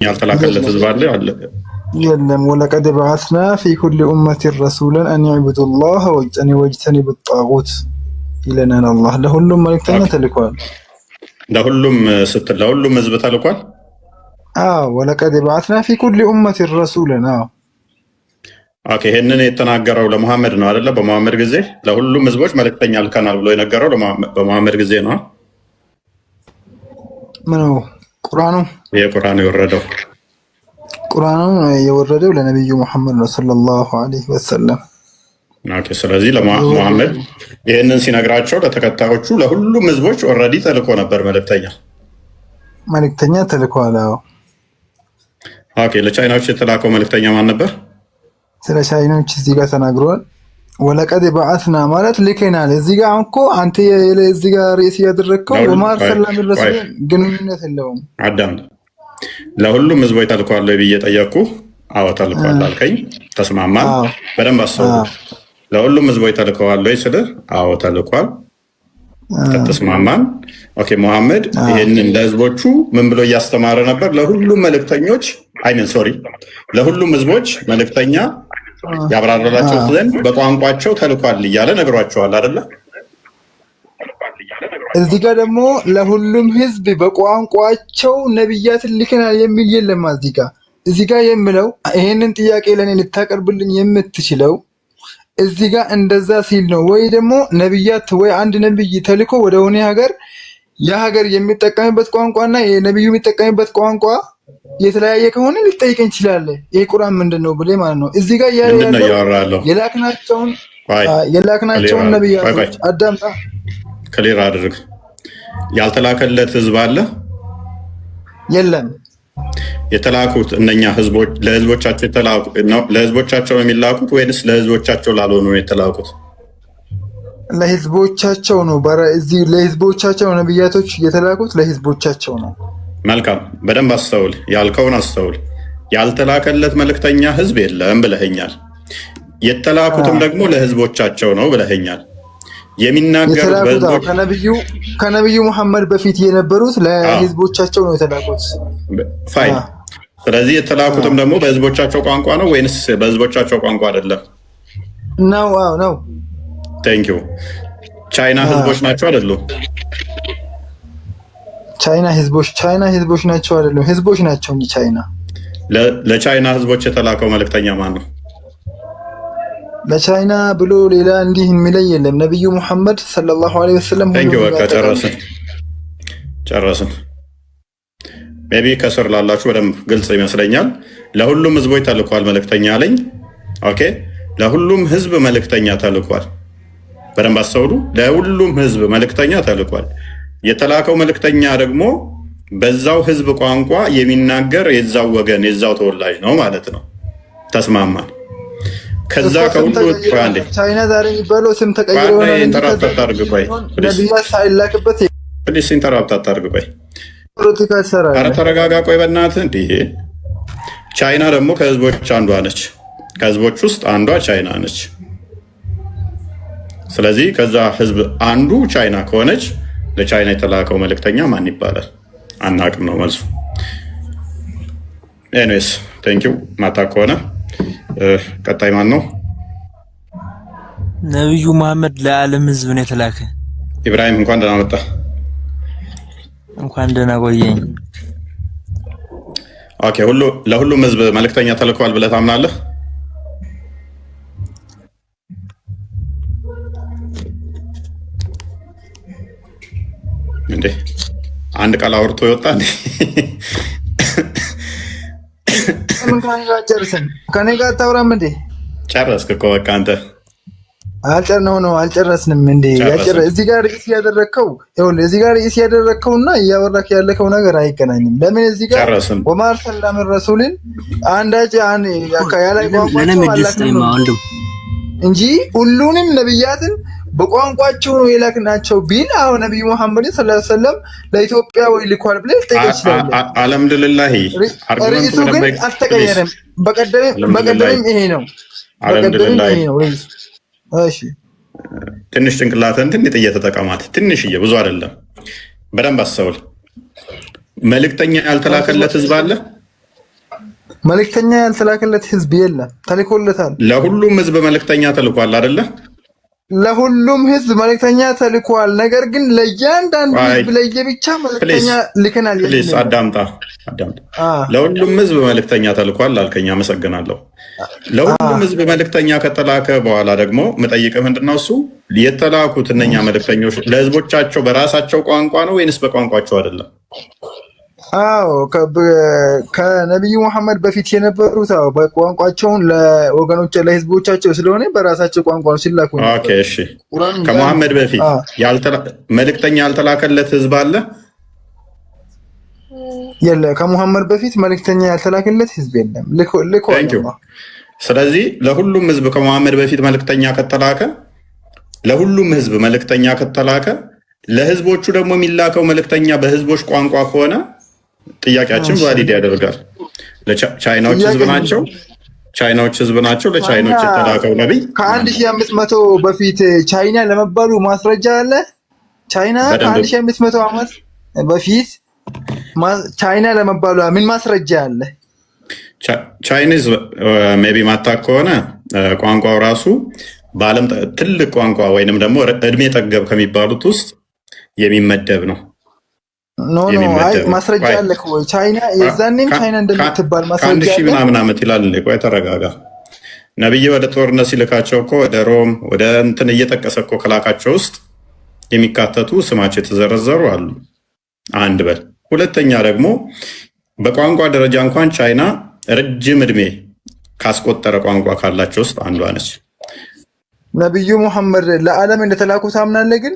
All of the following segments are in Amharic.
ያልተላከለት ህዝብ አለ አለ የለም። ወለቀድ በዓስና ፊ ኩሊ ኡመቲን ረሱለን አን ዕቡዱ ላህ ወጅተኒቡ ጣጉት ይለናል አላህ። ለሁሉም መልእክተኛ ተልኳል። ለሁሉም ስትል ለሁሉም ህዝብ ተልኳል። ወለቀድ በዓስና ፊ ኩሊ ኡመቲን ረሱለን። ኦኬ፣ ይሄንን የተናገረው ለሙሐመድ ነው አይደለ? በሙሐመድ ጊዜ ለሁሉም ህዝቦች መልእክተኛ ልከናል ብሎ የነገረው በሙሐመድ ጊዜ ነው። ምን ነው ቁርአኑ? የቁርአኑ የወረደው ለነብዩ ሙሐመድ ነው ሰለላሁ ዐለይሂ ወሰለም። ኦኬ፣ ስለዚህ ለሙሐመድ ይሄንን ሲነግራቸው ለተከታዮቹ ለሁሉም ህዝቦች ኦልሬዲ ተልኮ ነበር መልእክተኛ ተልኳል። ኦኬ፣ ለቻይናዎች የተላከው መልእክተኛ ማን ነበር? ስለ ቻይናዎች እዚህ ጋር ተናግሯል። ወለቀድ በዓስና ማለት ልከናል። እዚህ ጋር እኮ አንተ እዚህ ጋር ርዕስ ያደረግከው ወማርሰላም ረሱል ግንኙነት የለውም። አዳም ለሁሉም ህዝቦች ተልኳል ብዬ ጠየቅኩ። አዎ ተልኳል አልከኝ። ተስማማን። በደንብ አሰቡ። ለሁሉም ህዝቦች ተልከዋል ወይ ስልህ አዎ ተልኳል። ተስማማን። ኦኬ፣ ሙሐመድ ይሄንን ለህዝቦቹ ምን ብሎ እያስተማረ ነበር? ለሁሉም መልእክተኞች ለሁሉም ህዝቦች መልእክተኛ ያብራራላቸው ዘንድ በቋንቋቸው ተልኳል እያለ ነግሯቸዋል አይደለ? እዚህ ጋር ደግሞ ለሁሉም ህዝብ በቋንቋቸው ነብያትን ልከናል የሚል የለም። እዚህ ጋር የምለው ይሄንን ጥያቄ ለኔ ልታቀርብልኝ የምትችለው እዚህ ጋር እንደዛ ሲል ነው ወይ ደግሞ ነብያት ወይ አንድ ነብይ ተልኮ ወደ ሆነ ሀገር ያ ሀገር የሚጠቀምበት ቋንቋና የነብዩ የሚጠቀምበት ቋንቋ የተለያየ ከሆነ ልጠይቀኝ ይችላል። ይሄ ቁርአን ምንድነው ብለ ማለት ነው። እዚህ ጋር የላክናቸውን ነብያቶች አዳምጣ ክሊር አድርግ። ያልተላከለት ህዝብ አለ የለም? የተላኩት እነኛ ህዝቦች ለህዝቦቻቸው ለህዝቦቻቸው ነው የሚላኩት ወይንስ ለህዝቦቻቸው ላልሆኑ ነው የተላኩት? ለህዝቦቻቸው ነው። እዚህ ለህዝቦቻቸው ነብያቶች የተላኩት ለህዝቦቻቸው ነው። መልካም፣ በደንብ አስተውል። ያልከውን አስተውል። ያልተላከለት መልእክተኛ ህዝብ የለም ብለኸኛል። የተላኩትም ደግሞ ለህዝቦቻቸው ነው ብለኸኛል። የሚናገሩት ከነብዩ መሐመድ በፊት የነበሩት ለህዝቦቻቸው ነው የተላኩት። ፋይን። ስለዚህ የተላኩትም ደግሞ በህዝቦቻቸው ቋንቋ ነው ወይንስ በህዝቦቻቸው ቋንቋ አይደለም? ነው። ቴንክ ዩ። ቻይና ህዝቦች ናቸው አይደሉም? ቻይና ህዝቦች ናቸው አይደሉም? ህዝቦች ናቸው እንጂ ቻይና። ለቻይና ህዝቦች የተላከው መልእክተኛ ማን ነው? ለቻይና ብሎ ሌላ እንዲህ የሚለይ የለም። ነብዩ ሙሐመድ ሰለላሁ ዐለይሂ ወሰለም። በቃ ጨረስን። ሜቢ ከስር ላላችሁ በደንብ ግልጽ ይመስለኛል። ለሁሉም ህዝቦች ተልኳል መልእክተኛ አለኝ። ኦኬ፣ ለሁሉም ህዝብ መልእክተኛ ተልኳል። በደንብ አስተውሉ። ለሁሉም ህዝብ መልእክተኛ ተልኳል። የተላከው መልእክተኛ ደግሞ በዛው ህዝብ ቋንቋ የሚናገር የዛው ወገን የዛው ተወላጅ ነው ማለት ነው። ተስማማን። ከዛ ከሁሉ ቻይና ዛሬ የሚባለው ስም ተቀይሮ ኢንተራፕት አታርግ። ቆይ ኧረ ተረጋጋ። ቆይ በእናትህ እንዲህ ቻይና ደግሞ ከህዝቦች አንዷ ነች። ከህዝቦች ውስጥ አንዷ ቻይና ነች። ስለዚህ ከዛ ህዝብ አንዱ ቻይና ከሆነች ለቻይና የተላከው መልእክተኛ ማን ይባላል? አናቅም ነው መልሱ። ኤኒዌይስ ቴንኪው። ማታ ከሆነ ቀጣይ ማን ነው? ነብዩ መሐመድ ለዓለም ህዝብ ነው የተላከ። ኢብራሂም እንኳን ደህና መጣ። እንኳን ደህና ቆየኝ። ኦኬ፣ ለሁሉም ህዝብ መልእክተኛ ተልኳል ብለህ ታምናለህ? እንዴ አንድ ቃል አውርቶ ይወጣ እንዴ? ከኔ ጋር አታውራም እንዴ? ጨረስክ እኮ በቃ አንተ። አልጨረስንም እንዴ? እዚህ ጋር ርዕስ ያደረግከውና እያወራክ ያለከው ነገር አይገናኝም። ለምን እዚህ ጋር ወማርሰላም ረሱልን አንዳች ያላይ ቋንቋ እንጂ ሁሉንም ነብያትን በቋንቋቸው ነው የላክናቸው ቢል አሁን ነብዩ መሐመድ ሰለላሁ ዐለይሂ ወሰለም ለኢትዮጵያ ወይ ልኳል ብለህ ልጠይቅ ይችላል። አልሐምዱሊላህ ርዕሱ ግን አልተቀየረም። በቀደም ይሄ ነው። እሺ፣ ትንሽ ጭንቅላትን ትንሽ እየተጠቀማት ትንሽዬ፣ ብዙ አይደለም። በደንብ አስተውል። መልእክተኛ ያልተላከለት ህዝብ አለ መልእክተኛ ያልተላከለት ህዝብ የለም። ተልኮለታል። ለሁሉም ህዝብ መልእክተኛ ተልኳል አይደለ? ለሁሉም ህዝብ መልእክተኛ ተልኳል። ነገር ግን ለእያንዳንዱ ህዝብ ለየብቻ መልእክተኛ ልከናል። ፕሊስ አዳምጣ። ለሁሉም ህዝብ መልእክተኛ ተልኳል አልከኝ። አመሰግናለሁ። ለሁሉም ህዝብ መልእክተኛ ከተላከ በኋላ ደግሞ መጠይቅህ ምንድነው? እሱ የተላኩት እነኛ መልእክተኞች ለህዝቦቻቸው በራሳቸው ቋንቋ ነው ወይንስ በቋንቋቸው አይደለም? አዎ ከነቢዩ መሐመድ በፊት የነበሩት በቋንቋቸውን ለወገኖች ለህዝቦቻቸው ስለሆነ በራሳቸው ቋንቋ ነው ሲላኩ። ኦኬ እሺ። ከመሐመድ በፊት መልእክተኛ ያልተላከለት ህዝብ አለ? የለ። ከመሐመድ በፊት መልእክተኛ ያልተላከለት ህዝብ የለም። ልኮ ስለዚህ ለሁሉም ህዝብ ከመሐመድ በፊት መልእክተኛ ከተላከ ለሁሉም ህዝብ መልእክተኛ ከተላከ ለህዝቦቹ ደግሞ የሚላከው መልእክተኛ በህዝቦች ቋንቋ ከሆነ ጥያቄያችን ቫሊድ ያደርጋል። ቻይናዎች ህዝብ ናቸው። ቻይናዎች ህዝብ ናቸው። ለቻይናዎች የተላከው ነብይ ከ1500 በፊት ቻይና ለመባሉ ማስረጃ አለ። ቻይና ከ1500 ዓመት በፊት ቻይና ለመባሉ ምን ማስረጃ አለ? ቻይኒዝ ሜቢ ማታክ ከሆነ ቋንቋው ራሱ በዓለም ትልቅ ቋንቋ ወይንም ደግሞ እድሜ ጠገብ ከሚባሉት ውስጥ የሚመደብ ነው። ኖ አይ ማስረጃ አለ እኮ ቻይና የዛኔም ቻይና እንደምትባል ማስረጃ አለ። 1000 ምናምን ዓመት ይላል። ቆይ ተረጋጋ። ነብዩ ወደ ጦርነት ሲልካቸው እኮ ወደ ሮም ወደ እንትን እየጠቀሰ እኮ ከላካቸው ውስጥ የሚካተቱ ስማቸው የተዘረዘሩ አሉ። አንድ በል። ሁለተኛ ደግሞ በቋንቋ ደረጃ እንኳን ቻይና ረጅም እድሜ ካስቆጠረ ቋንቋ ካላቸው ውስጥ አንዷ ነች። ነብዩ መሐመድ ለዓለም እንደተላኩ ታምናለህ? ግን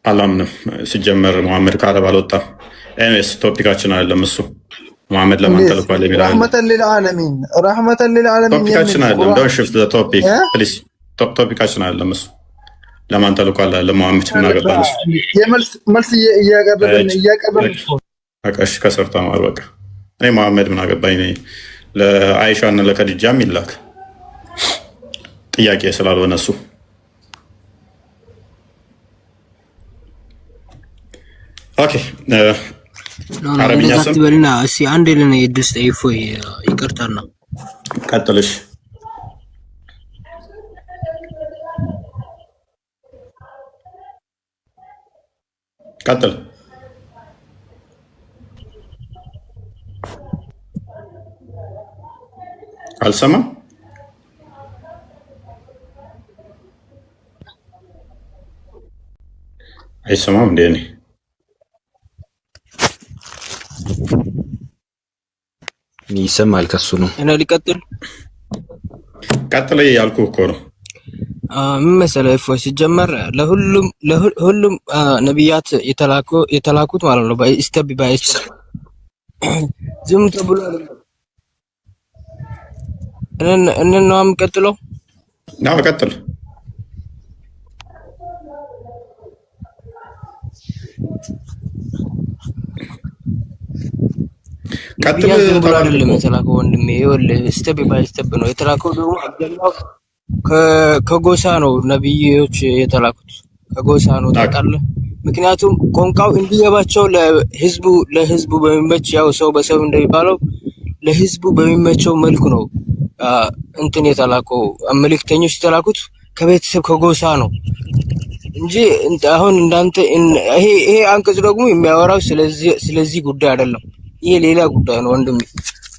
አላምንም። ሲጀመር መሐመድ ከአረብ አልወጣም። ኤኒዌይስ ቶፒካችን አይደለም እሱ። መሐመድ ለማን ተልኳል የሚለው ረህመተን ሊልዓለሚን ቶፒካችን አይደለም። ዶንት ሽፍት ዘ ቶፒክ ፕሊዝ። ቶፒካችን አይደለም እሱ። ለማን ተልኳል ለመሐመድ ምን አገባን? መልስ እያቀረብን እሺ ከስር ተማር በቃ። እኔ መሐመድ ምን አገባኝ? ለአይሻ እና ለከዲጃም ይላክ ጥያቄ ስላልሆነ እሱ። ኦኬ አረብኛ ስም በልና እሺ አንዴ ለኔ እድል ጠይፎ ይቅርታና ቀጥልሽ። ቀጥል። አልሰማም። አይሰማም እንዴ? እኔ ይሰማል። ከሱ ነው እና ሊቀጥል ቀጥል ያልኩህ እኮ ነው። ምን መሰለህ እፎይ ሲጀመር ለሁሉም ነብያት የተላኩት ማለት ነው በስቴፕ ባይ ስቴፕ ዝም ተብሎ ነው የምቀጥለው። ናው ቀጥል። ቀጥል ብሎ አይደለም የተላከው ወንድሜ። ይኸውልህ ስቴፕ ባይ ስቴፕ ነው የተላከው። ደግሞ አብዛኛው ከጎሳ ነው ነብዮች የተላኩት ከጎሳ ነው ታውቃለህ። ምክንያቱም ቋንቋው እንዲገባቸው ለህዝቡ በሚመች ያው ሰው በሰው እንደሚባለው ለህዝቡ በሚመቸው መልኩ ነው እንትን የተላከው። መልእክተኞች የተላኩት ከቤተሰብ ከጎሳ ነው እንጂ አሁን እንዳንተ ይሄ አንቀጽ ደግሞ የሚያወራው ስለዚህ ጉዳይ አይደለም። ይሄ ሌላ ጉዳይ ነው ወንድሜ።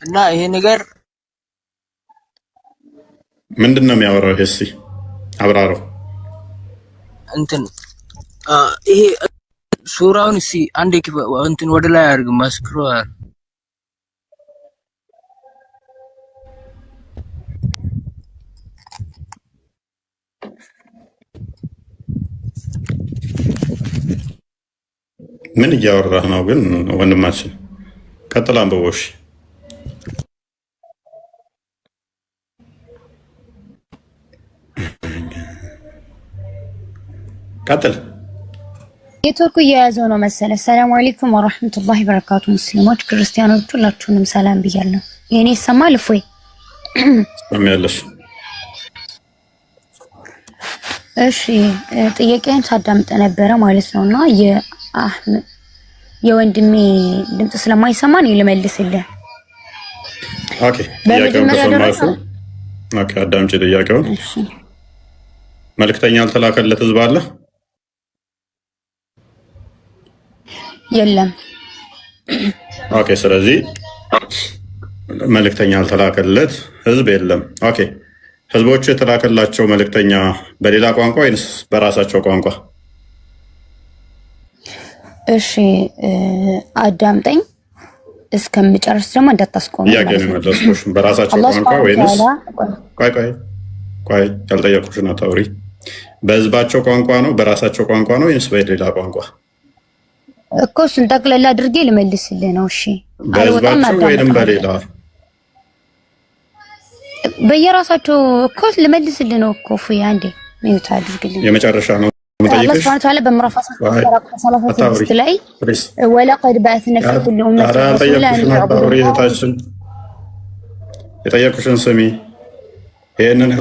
እና ይሄ ነገር ምንድነው የሚያወራው? እስኪ አብራራው። እንትን ይሄ ሱራውን እስኪ አንዴ እንትን ወደ ላይ አድርግ ማስክሮ ምን እያወራህ ነው ግን ወንድማችን? ቀጥል አንብቦሽ። ቀጥል። ኔትወርኩ እየያዘው ነው መሰለህ። ሰላም አለይኩም ወራህመቱላሂ ወበረካቱ። ሙስሊሞች ክርስቲያኖች ሁላችሁንም ሰላም ብያለሁ። የኔ ይሰማል እፎይ? ሰማያለሽ? እሺ ጥያቄን ሳዳምጥ ነበረ ማለት ነውና የወንድሜ ድምጽ ስለማይሰማን ልመልስልህ። ኦኬ ጥያቄውን ከሰማሹ ኦኬ አዳምጪ ጥያቄውን። መልእክተኛ ያልተላከለት ህዝብ አለ? የለም። ኦኬ ስለዚህ መልእክተኛ ያልተላከለት ህዝብ የለም። ኦኬ ህዝቦቹ የተላከላቸው መልእክተኛ በሌላ ቋንቋ ወይንስ በራሳቸው ቋንቋ? እሺ አዳምጠኝ እስከምጨርስ ደግሞ እንዳታስቆም። ጥያቄ ነው የመለስኩሽ። በራሳቸው ቋንቋ ወይንስ ቆይ ያልጠየቁሽን አታውሪ። በህዝባቸው ቋንቋ ነው በራሳቸው ቋንቋ ነው ወይንስ በሌላ ቋንቋ? እኮ እሱን ጠቅለል አድርጌ ልመልስልህ ነው። እሺ በህዝባቸው ወይንም በሌላ? በየራሳቸው እኮ ልመልስልህ ነው እኮ ፉያ አንዴ ሚዩት አድርግልኝ። የመጨረሻ ነው አላህ ሱብሓነሁ ወተዓላ በምዕራፍ 36 ላይ ወለቀድ በዐስና ፊ ኩሊ ኡመቲን ረሱላን አን ያዕቡዱ የጠየቁሽን ስሚ። ይሄንን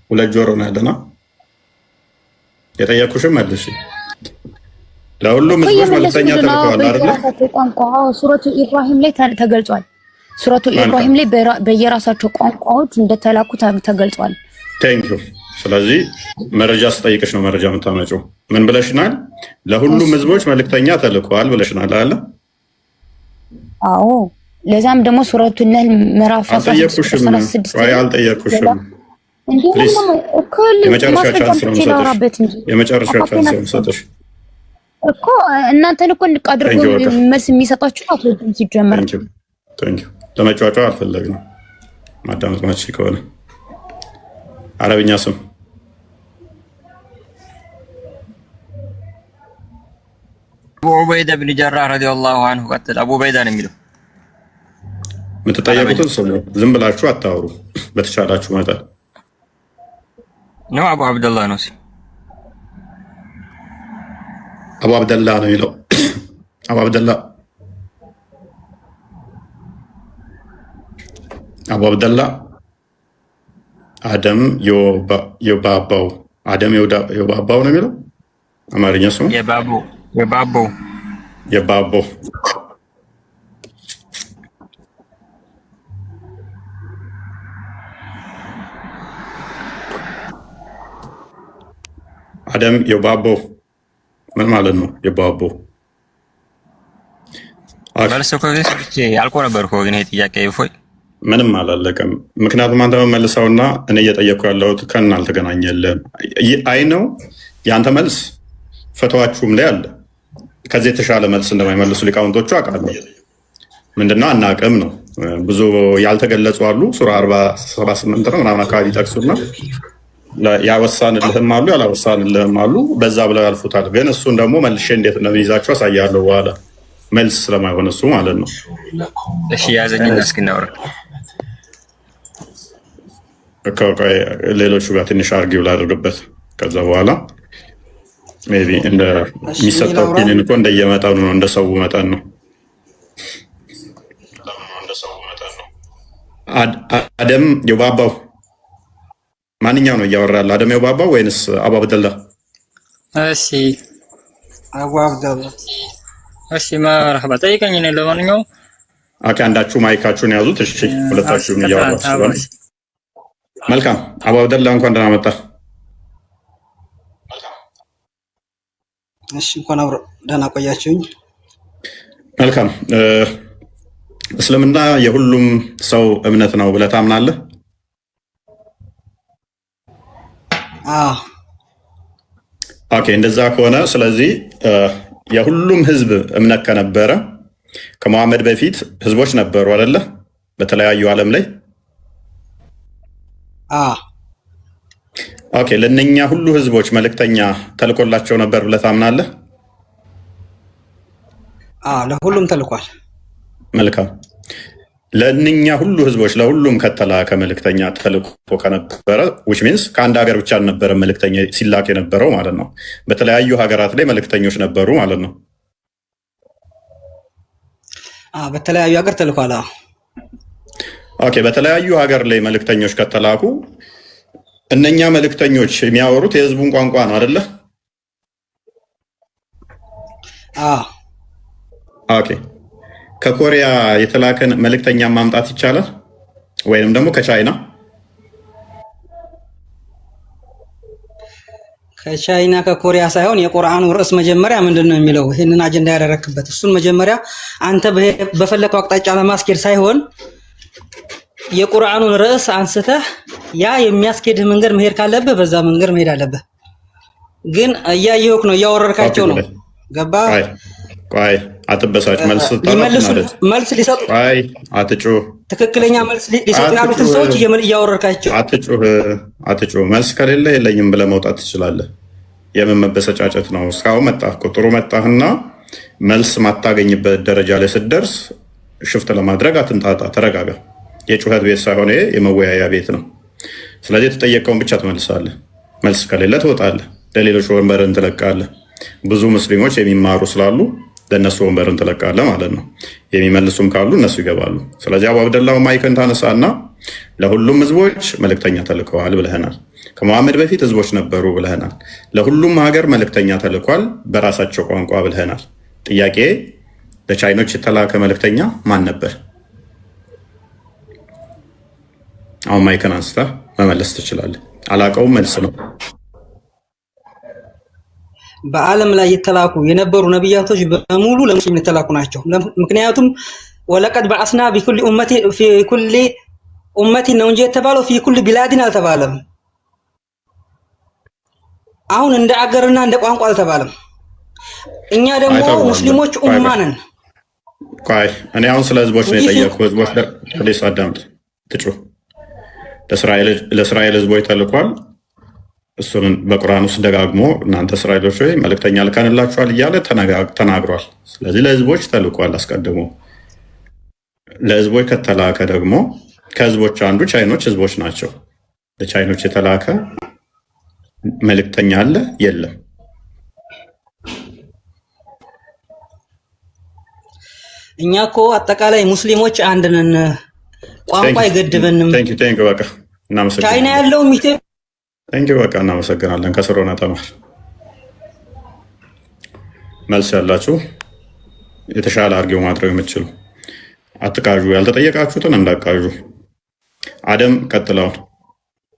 ሁለት ጆሮ ነው ያለና የጠየቁሽን መልሽ። ለሁሉም ህዝቦች መልእክተኛ ተልከዋል አይደል? ሱረቱ ኢብራሂም ላይ ተገልጿል። ሱረቱ ኢብራሂም ላይ በየራሳቸው ቋንቋዎች እንደተላኩ ተገልጿል። ቴንክ ዩ። ስለዚህ መረጃ ስጠይቅሽ ነው መረጃ የምታመጪው። ምን ብለሽናል? ለሁሉም ህዝቦች መልእክተኛ ተልከዋል ብለሽናል አለ። አዎ ለዛም ደግሞ ሱረቱ ነህል ምዕራፍ 16 ወይ አልጠየቅኩሽም። የመጨረሻ ቻንስ ነው የምሰጥሽ እኮ እናንተን እኮ እንድቃድርጉ መልስ የሚሰጣችሁ አትወዱም ሲጀመር። ቴንክ ዩ። ለመጫወቻ አልፈለግንም። ማዳመጥ ማች ከሆነ አረብኛ ስም አቡ ዑበይዳ ብን ጀራህ ረዲየላሁ ዐንሁ። ቀጥል። አቡ ዑበይዳ ነው የሚለው። የምትጠየቁትን ስሙ፣ ዝም ብላችሁ አታወሩ። በተቻላችሁ መጠን ነው። አቡ አብደላህ ነው። አቡ አብደላህ ነው የሚለው። አቡ አብደላህ አቡ አብደላህ አደም የባባው አደም የባባው ነው የሚለው አማርኛ ስሙ የባባው አደም የባባው ምን ማለት ነው? የባባው መልስ እኮ ግን ያልኩህ ነበር እኮ ግን ይሄ ጥያቄ ይፎይ ምንም አላለቀም። ምክንያቱም አንተ መመልሰውና እኔ እየጠየቅኩ ያለሁት ከና አልተገናኘልህም። አይ ነው የአንተ መልስ ፈተዋችሁም ላይ አለ። ከዚህ የተሻለ መልስ እንደማይመልሱ ሊቃውንቶቹ አውቃለሁ። ምንድነው አናውቅም ነው። ብዙ ያልተገለጹ አሉ። ሱራ 48 ነው ምናምን አካባቢ ጠቅሱና ያወሳንልህም አሉ ያላወሳንልህም አሉ። በዛ ብለው ያልፉታል። ግን እሱን ደግሞ መልሼ እንዴት እንደሚይዛቸው አሳያለሁ በኋላ መልስ ስለማይሆን እሱ ማለት ነው። እሺ ያዘኝና እስኪ እናውራ። ሌሎቹ ጋር ትንሽ አርጊው ላድርግበት። ከዛ በኋላ ሜይ ቢ እንደሚሰጠው ኦፒኒየን እኮ እንደየመጠኑ ነው፣ እንደ ሰው መጠን ነው። አደም የባባው ማንኛው ነው እያወራል? አደም የባባው ወይንስ አቡ አብደላ? እሺ አቡ አብደላ። እሺ መርሐባ ጠይቀኝ ነው። ለማንኛውም ኦኬ አንዳችሁ ማይካችሁን ያዙት። እሺ ሁለታችሁም እያወራችሁ ነው። መልካም አቡ አብደላ እንኳን ደህና መጣ። እሺ እንኳን አብሮ ደህና ቆያችሁኝ። መልካም እስልምና የሁሉም ሰው እምነት ነው ብለህ ታምናለህ? ኦኬ እንደዛ ከሆነ ስለዚህ የሁሉም ህዝብ እምነት ከነበረ ከመሐመድ በፊት ህዝቦች ነበሩ አይደለ? በተለያዩ ዓለም ላይ ኦኬ ለነኛ ሁሉ ህዝቦች መልእክተኛ ተልኮላቸው ነበር ብለህ ታምናለህ? ለሁሉም ተልኳል። መልካም ለእነኛ ሁሉ ህዝቦች ለሁሉም ከተላከ መልእክተኛ ተልኮ ከነበረ which means ከአንድ ሀገር ብቻ አልነበረም መልእክተኛ ሲላክ የነበረው ማለት ነው። በተለያዩ ሀገራት ላይ መልእክተኞች ነበሩ ማለት ነው። በተለያዩ ሀገር ተልኳል። ኦኬ በተለያዩ ሀገር ላይ መልእክተኞች ከተላኩ እነኛ መልእክተኞች የሚያወሩት የህዝቡን ቋንቋ ነው አይደለ? ኦኬ ከኮሪያ የተላከን መልእክተኛ ማምጣት ይቻላል? ወይንም ደግሞ ከቻይና ከቻይና ከኮሪያ ሳይሆን የቁርአኑ ርዕስ መጀመሪያ ምንድነው የሚለው ይሄንን አጀንዳ ያደረክበት እሱን መጀመሪያ አንተ በፈለከው አቅጣጫ ለማስኬድ ሳይሆን የቁርአኑን ርዕስ አንስተህ ያ የሚያስኬድህ መንገድ መሄድ ካለብህ በዛ መንገድ መሄድ አለብህ። ግን እያየሁክ ነው፣ እያወረድካቸው ነው። ገባ? ቆይ አትበሳጭ። መልስ ሊሰጡ ቆይ አትጩ። ትክክለኛ መልስ ሊሰጡ ያሉትን ሰዎች እያወረድካቸው። አትጩ። መልስ ከሌለ የለኝም ብለህ መውጣት ትችላለህ። የምን መበሰጫጨት ነው? እስካሁን መጣህ እኮ ጥሩ መጣህና መልስ ማታገኝበት ደረጃ ላይ ስትደርስ ሽፍት ለማድረግ አትንጣጣ። ተረጋጋ። የጩኸት ቤት ሳይሆን ይሄ የመወያያ ቤት ነው። ስለዚህ የተጠየቀውን ብቻ ትመልሳለህ። መልስ ከሌለ ትወጣለህ፣ ለሌሎች ወንበርን ትለቃለህ። ብዙ ሙስሊሞች የሚማሩ ስላሉ ለእነሱ ወንበርን ትለቃለህ ማለት ነው። የሚመልሱም ካሉ እነሱ ይገባሉ። ስለዚህ አቡ አብደላህ ማይክን ታነሳና ለሁሉም ህዝቦች መልእክተኛ ተልከዋል ብለህናል። ከመሐመድ በፊት ህዝቦች ነበሩ ብለህናል። ለሁሉም ሀገር መልእክተኛ ተልኳል በራሳቸው ቋንቋ ብለህናል። ጥያቄ ለቻይኖች የተላከ መልእክተኛ ማን ነበር? አሁን ማይክን አንስታ መመለስ ትችላለህ። አላቀውም መልስ ነው። በዓለም ላይ የተላኩ የነበሩ ነብያቶች በሙሉ ለሙስሊም የተላኩ ናቸው። ምክንያቱም ወለቀድ በአስና ቢኩል ኡመቲ ነው እንጂ የተባለው ፊ ኩል ቢላዲን አልተባለም። አሁን እንደ አገርና እንደ ቋንቋ አልተባለም። እኛ ደግሞ ሙስሊሞች ኡማ ነን። ቆይ እኔ አሁን ስለ ህዝቦች ነው የጠየኩህ። ህዝቦች ፕሊስ አዳምጥ። ትጩ ለእስራኤል ህዝቦች ተልኳል። እሱን በቁርአን ውስጥ ደጋግሞ እናንተ እስራኤሎች ወይ መልእክተኛ ልከንላችኋል እያለ ተናግሯል። ስለዚህ ለህዝቦች ተልኳል አስቀድሞ። ለህዝቦች ከተላከ ደግሞ ከህዝቦች አንዱ ቻይኖች ህዝቦች ናቸው። ለቻይኖች የተላከ መልእክተኛ አለ? የለም። እኛ እኮ አጠቃላይ ሙስሊሞች አንድ ነን። ቋንቋ አይገድበንም። በቃ እናመሰግናለን። ቻይና ያለው በቃ እናመሰግናለን። ከስር ሆነ ተማር። መልስ ያላችሁ የተሻለ አድርጌው ማድረግ የምትችሉ አትቃዡ። ያልተጠየቃችሁትን እንዳቃዡ። አደም ቀጥለውን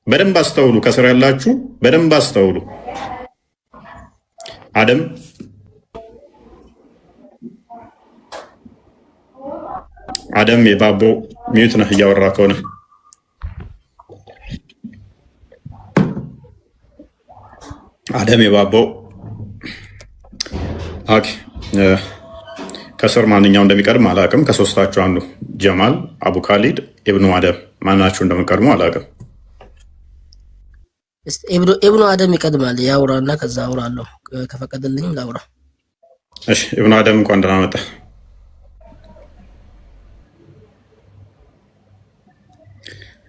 በደንብ አስተውሉ። ከስር ያላችሁ በደንብ አስተውሉ። አደም የባቦ ሚዩት ነህ እያወራ ከሆነ አደም የባቦ ኦኬ። ከስር ማንኛው እንደሚቀድም አላውቅም። ከሶስታችሁ አንዱ ጀማል፣ አቡ ካሊድ፣ ኢብኑ አደም ማናችሁ እንደምቀድሙ አላውቅም። ኢብኑ አደም ይቀድማል። ያውራና ከዛ አውራለሁ ከፈቀደልኝም ላውራ። እሺ ኢብኑ አደም እንኳን ደህና መጣ።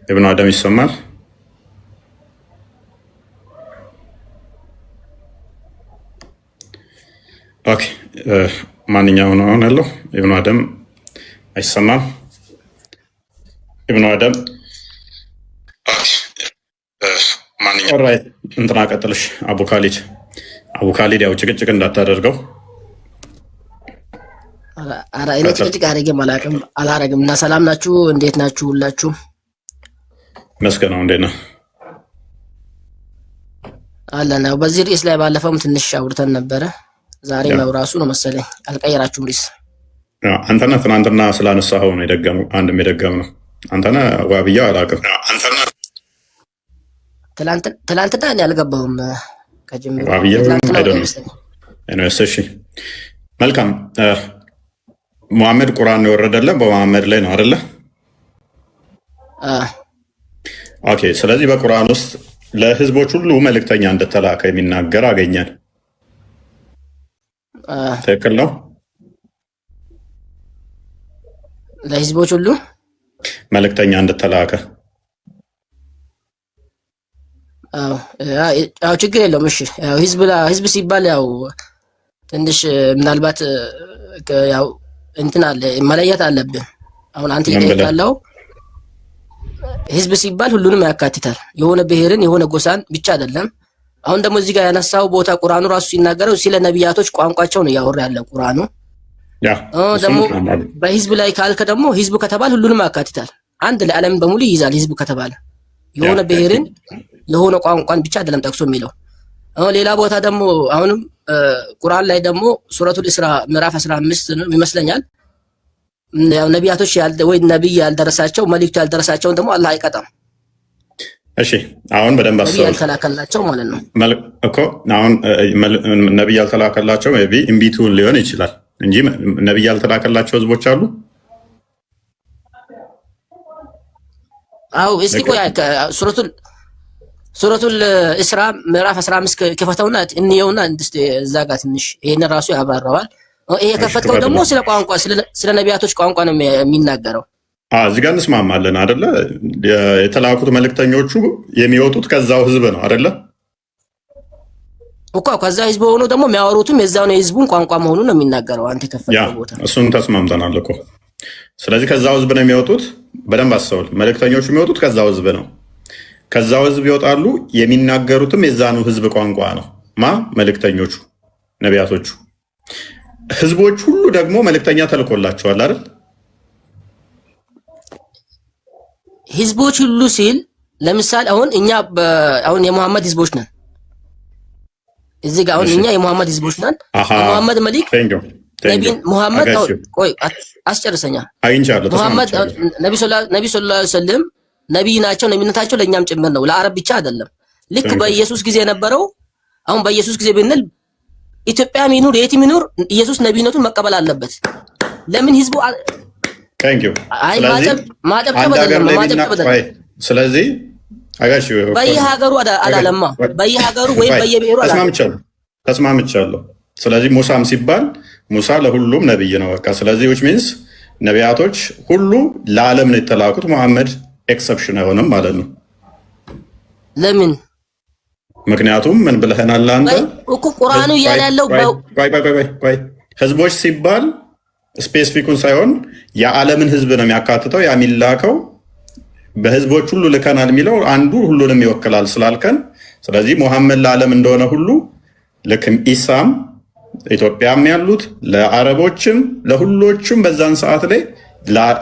ኢብኑ አደም ይሰማል? ኦኬ ማንኛው ነው ያለው? ኢብኑ አደም አይሰማም። ኢብኑ አደም ማንኛው ኦራይት እንትና ቀጥልሽ። አቡ ካሊድ ያው ጭቅጭቅ እንዳታደርገው። አራ እኔ ጭቅጭቅ አደረገም አላረግም። እና ሰላም ናችሁ? እንዴት ናችሁ ሁላችሁ? መስገነው እንዴት ነው? አላና በዚህ ርዕስ ላይ ባለፈውም ትንሽ አውርተን ነበረ። ዛሬ ነው ራሱ ነው መሰለኝ አልቀየራችሁም ርዕስ። አንተና ትናንትና ስላነሳኸው ነው አንድም የደገም ነው። አንተና ዋብያ አላውቅም። ትላንትና እኔ አልገባሁም ከጅምሩ ዋብያ አይደለም። እሺ መልካም። ሙሐመድ ቁርአን ነው የወረደለት በሙሐመድ ላይ ነው አይደለ? ኦኬ። ስለዚህ በቁርአን ውስጥ ለህዝቦች ሁሉ መልእክተኛ እንደተላከ የሚናገር አገኘን። ትክክል ነው? ለህዝቦች ሁሉ መልእክተኛ እንደተላከ። አዎ ችግር የለውም። እሺ ያው ህዝብ ሲባል ያው ትንሽ ምናልባት ያው እንትን አለ መለየት አለብን። አሁን አንተ ይጠይቃለው ህዝብ ሲባል ሁሉንም ያካትታል። የሆነ ብሔርን የሆነ ጎሳን ብቻ አይደለም። አሁን ደግሞ እዚህ ጋር ያነሳው ቦታ ቁርአኑ ራሱ ሲናገረው ስለ ነቢያቶች ቋንቋቸው ነው ያወራ ያለው ቁርአኑ። ደግሞ በህዝብ ላይ ካልከ ደግሞ ህዝብ ከተባለ ሁሉንም ያካትታል። አንድ ለዓለም በሙሉ ይይዛል ህዝብ ከተባለ የሆነ ብሔርን የሆነ ቋንቋን ብቻ አይደለም ጠቅሶ የሚለው። ሌላ ቦታ ደግሞ አሁንም ቁርአን ላይ ደግሞ ሱረቱል ኢስራ ምዕራፍ 15 ነው ይመስለኛል። ያው ነቢያቶች ወይ ነብይ ያልደረሳቸው መልእክቱ ያልደረሳቸውን ደግሞ አላህ አይቀጣም። እሺ አሁን በደንብ አስተውሉ። ነብይ ያልተላከላቸው ማለት ነው እኮ አሁን ነብይ ያልተላከላቸው ሜቢ እምቢቱ ሊሆን ይችላል እንጂ ነብይ ያልተላከላቸው ህዝቦች አሉ። አው እስቲ ቆይ ሱረቱል ኢስራ ምዕራፍ 15 ከፈተውና እንየውና እስቲ እዛ ጋር ትንሽ ይሄን ራሱ ያብራራዋል። ይሄ ከፈተው ደግሞ ስለ ቋንቋ ስለ ነቢያቶች ቋንቋ ነው የሚናገረው። እዚህ ጋር እንስማማለን አይደለ? የተላኩት መልእክተኞቹ የሚወጡት ከዛው ህዝብ ነው አይደለ? እኮ ከዛ ህዝብ ሆኖ ደግሞ የሚያወሩትም የዛው ነው የህዝቡን ቋንቋ መሆኑን ነው የሚናገረው። አንተ ከፈተው ቦታ እሱን ተስማምተናል እኮ። ስለዚህ ከዛው ህዝብ ነው የሚወጡት። በደንብ አስተውል። መልእክተኞቹ የሚወጡት ከዛው ህዝብ ነው። ከዛው ህዝብ ይወጣሉ። የሚናገሩትም የዛኑ ህዝብ ቋንቋ ነው። መልእክተኞቹ ነቢያቶቹ። ህዝቦች ሁሉ ደግሞ መልእክተኛ ተልኮላቸዋል አይደል? ህዝቦች ሁሉ ሲል ለምሳሌ አሁን እኛ አሁን የሙሐመድ ህዝቦች ነን። እዚህ ጋር አሁን እኛ የሙሐመድ ህዝቦች ነን። ሙሐመድ መልክ ነቢይ ሙሐመድ ቆይ አስጨርሰኛ አይንቻለሁ። ሙሐመድ ነብዩ ሰለላሁ ዐለይሂ ወሰለም ነቢይ ናቸው። ነቢይነታቸው ለእኛም ጭምር ነው፣ ለአረብ ብቻ አይደለም። ልክ በኢየሱስ ጊዜ የነበረው አሁን በኢየሱስ ጊዜ ብንል ኢትዮጵያ ሚኑር የትም ሚኑር ኢየሱስ ነቢይነቱን መቀበል አለበት። ለምን ህዝቡ ስለዚህ በየሀገሩ አላለማ በየሀገሩ ወይም በየብሔሩ ተስማምቻለሁ። ስለዚህ ሙሳም ሲባል ሙሳ ለሁሉም ነብይ ነው በቃ። ስለዚህ which means ነቢያቶች ሁሉ ለዓለም ነው የተላኩት። መሐመድ ኤክሰፕሽን አይሆንም ማለት ነው። ለምን? ምክንያቱም ምን ብለህናል አንተ እኮ ቁርአኑ እያለ ያለው ቆይ ህዝቦች ሲባል ስፔሲፊኩን ሳይሆን የዓለምን ህዝብ ነው የሚያካትተው። የሚላከው በህዝቦች ሁሉ ልከናል የሚለው አንዱ ሁሉንም ይወክላል ስላልከን፣ ስለዚህ ሙሐመድ ለዓለም እንደሆነ ሁሉ ልክም ኢሳም ኢትዮጵያም ያሉት ለአረቦችም ለሁሎችም በዛን ሰዓት ላይ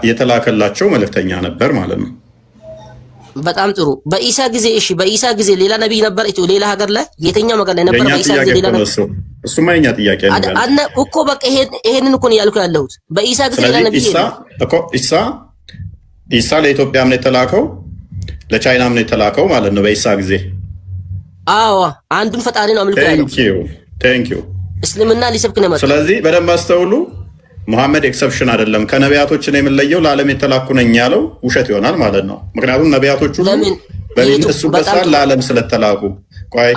የተላከላቸው መልእክተኛ ነበር ማለት ነው። በጣም ጥሩ። በኢሳ ጊዜ እሺ፣ በኢሳ ጊዜ ሌላ ነብይ ነበር ሌላ ሀገር ላይ የትኛው ሀገር ላይ ነበር? በኢሳ ጊዜ ሌላ ነብይ እሱማ የኛ ጥያቄ ነው አነ እኮ በቃ ይሄንን እኮ ነው ያልኩ ያለሁት። በኢሳ ጊዜ ሌላ ነብይ እኮ ኢሳ ለኢትዮጵያም ነው የተላከው ለቻይናም ነው የተላከው ማለት ነው በኢሳ ጊዜ። አዎ አንዱን ፈጣሪ ነው አምልኮ ያለው። ቴንክ ዩ እስልምና ሊሰብክ ነው ማለት። ስለዚህ በደንብ አስተውሉ። ሙሐመድ ኤክሰፕሽን አይደለም። ከነቢያቶች ነው የምንለየው ለዓለም የተላኩ ነኝ ያለው ውሸት ይሆናል ማለት ነው። ምክንያቱም ነቢያቶች ሁሉ በእሱ በሳል ለዓለም ስለተላኩ። ቆይ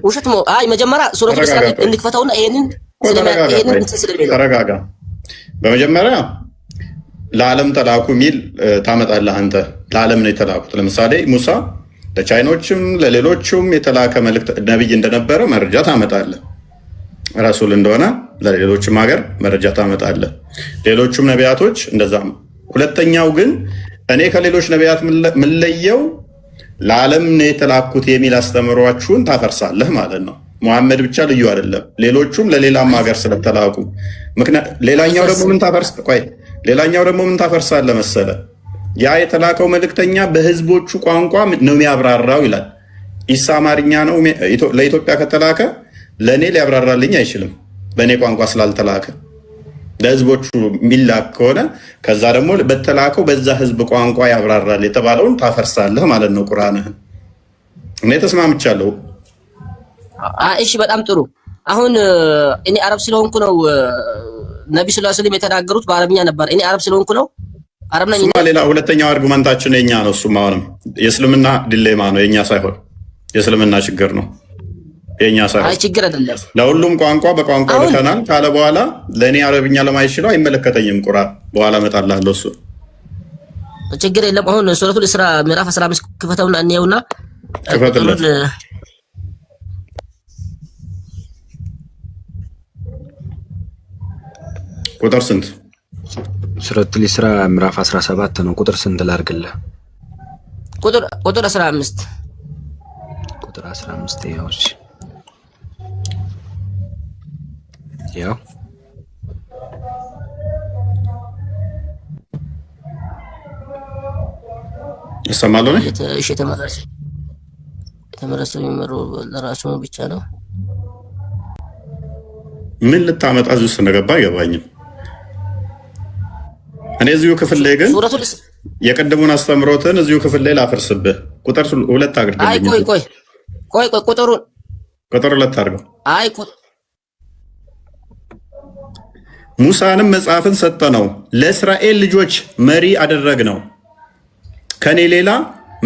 ውሸት ነው። አይ መጀመሪያ ሱረቱ ኢስራ እንድትፈታውና ይሄንን ተረጋጋ። በመጀመሪያ ለዓለም ተላኩ ሚል ታመጣለህ አንተ። ለዓለም ነው የተላኩት። ለምሳሌ ሙሳ ለቻይኖችም ለሌሎችም የተላከ መልእክት ነብይ እንደነበረ መረጃ ታመጣለህ። ረሱል እንደሆነ ለሌሎችም ሀገር መረጃ ታመጣለህ። ሌሎቹም ነቢያቶች እንደዛም። ሁለተኛው ግን እኔ ከሌሎች ነቢያት የምለየው ለዓለም ነው የተላኩት የሚል አስተምሯችሁን ታፈርሳለህ ማለት ነው። ሙሐመድ ብቻ ልዩ አይደለም፣ ሌሎቹም ለሌላም ሀገር ስለተላኩ። ሌላኛው ደግሞ ምን ታፈርሳለህ መሰለ? ያ የተላከው መልእክተኛ በህዝቦቹ ቋንቋ ነው የሚያብራራው ይላል። ኢሳ አማርኛ ነው ለኢትዮጵያ ከተላከ ለእኔ ሊያብራራልኝ አይችልም፣ በእኔ ቋንቋ ስላልተላከ። ለህዝቦቹ የሚላክ ከሆነ ከዛ ደግሞ በተላከው በዛ ህዝብ ቋንቋ ያብራራል የተባለውን ታፈርሳለህ ማለት ነው ቁርአንህን። እኔ ተስማምቻለሁ። እሺ በጣም ጥሩ። አሁን እኔ አረብ ስለሆንኩ ነው ነብዩ ሰለላሁ ዐለይሂ ወሰለም የተናገሩት በአረብኛ ነበር። እኔ አረብ ስለሆንኩ ነው አረብ ነኝ። ሌላ ሁለተኛው አርጉመንታችን የኛ ነው። እሱም አሁንም የእስልምና ዲሌማ ነው፣ የኛ ሳይሆን የእስልምና ችግር ነው፣ የኛ ሳይሆን። አይ ችግር አይደለም። ለሁሉም ቋንቋ በቋንቋ ልከናል ካለ በኋላ ለእኔ አረብኛ ለማይችለው አይመለከተኝም ቁርአን። በኋላ እመጣልሃለሁ እሱ ችግር የለም። አሁን ሱረቱል ኢስራ ምዕራፍ 15 ክፈተውና እንየውና ክፈትለት። ቁጥር ስንት? ሱረቱል ኢስራ ምዕራፍ 17 ነው። ቁጥር ስንት ላድርግልህ? ቁጥር 15 ቁጥር 15 ያው እሺ፣ ያው ይሰማል ነው እሺ የተመረሰ የሚመረው ለራሱ ብቻ ነው። ምን ልታመጣ እዚህ ውስጥ እንደገባ አይገባኝም። እኔ እዚሁ ክፍል ላይ ግን የቀደሙን አስተምሮትን እዚሁ ክፍል ላይ ላፈርስብህ። ቁጥር 2 አድርግልኝ። አይ ቆይ ቁጥር 2 አድርገው። አይ ሙሳንም መጽሐፍን ሰጠነው፣ ለእስራኤል ልጆች መሪ አደረግነው፣ ከኔ ሌላ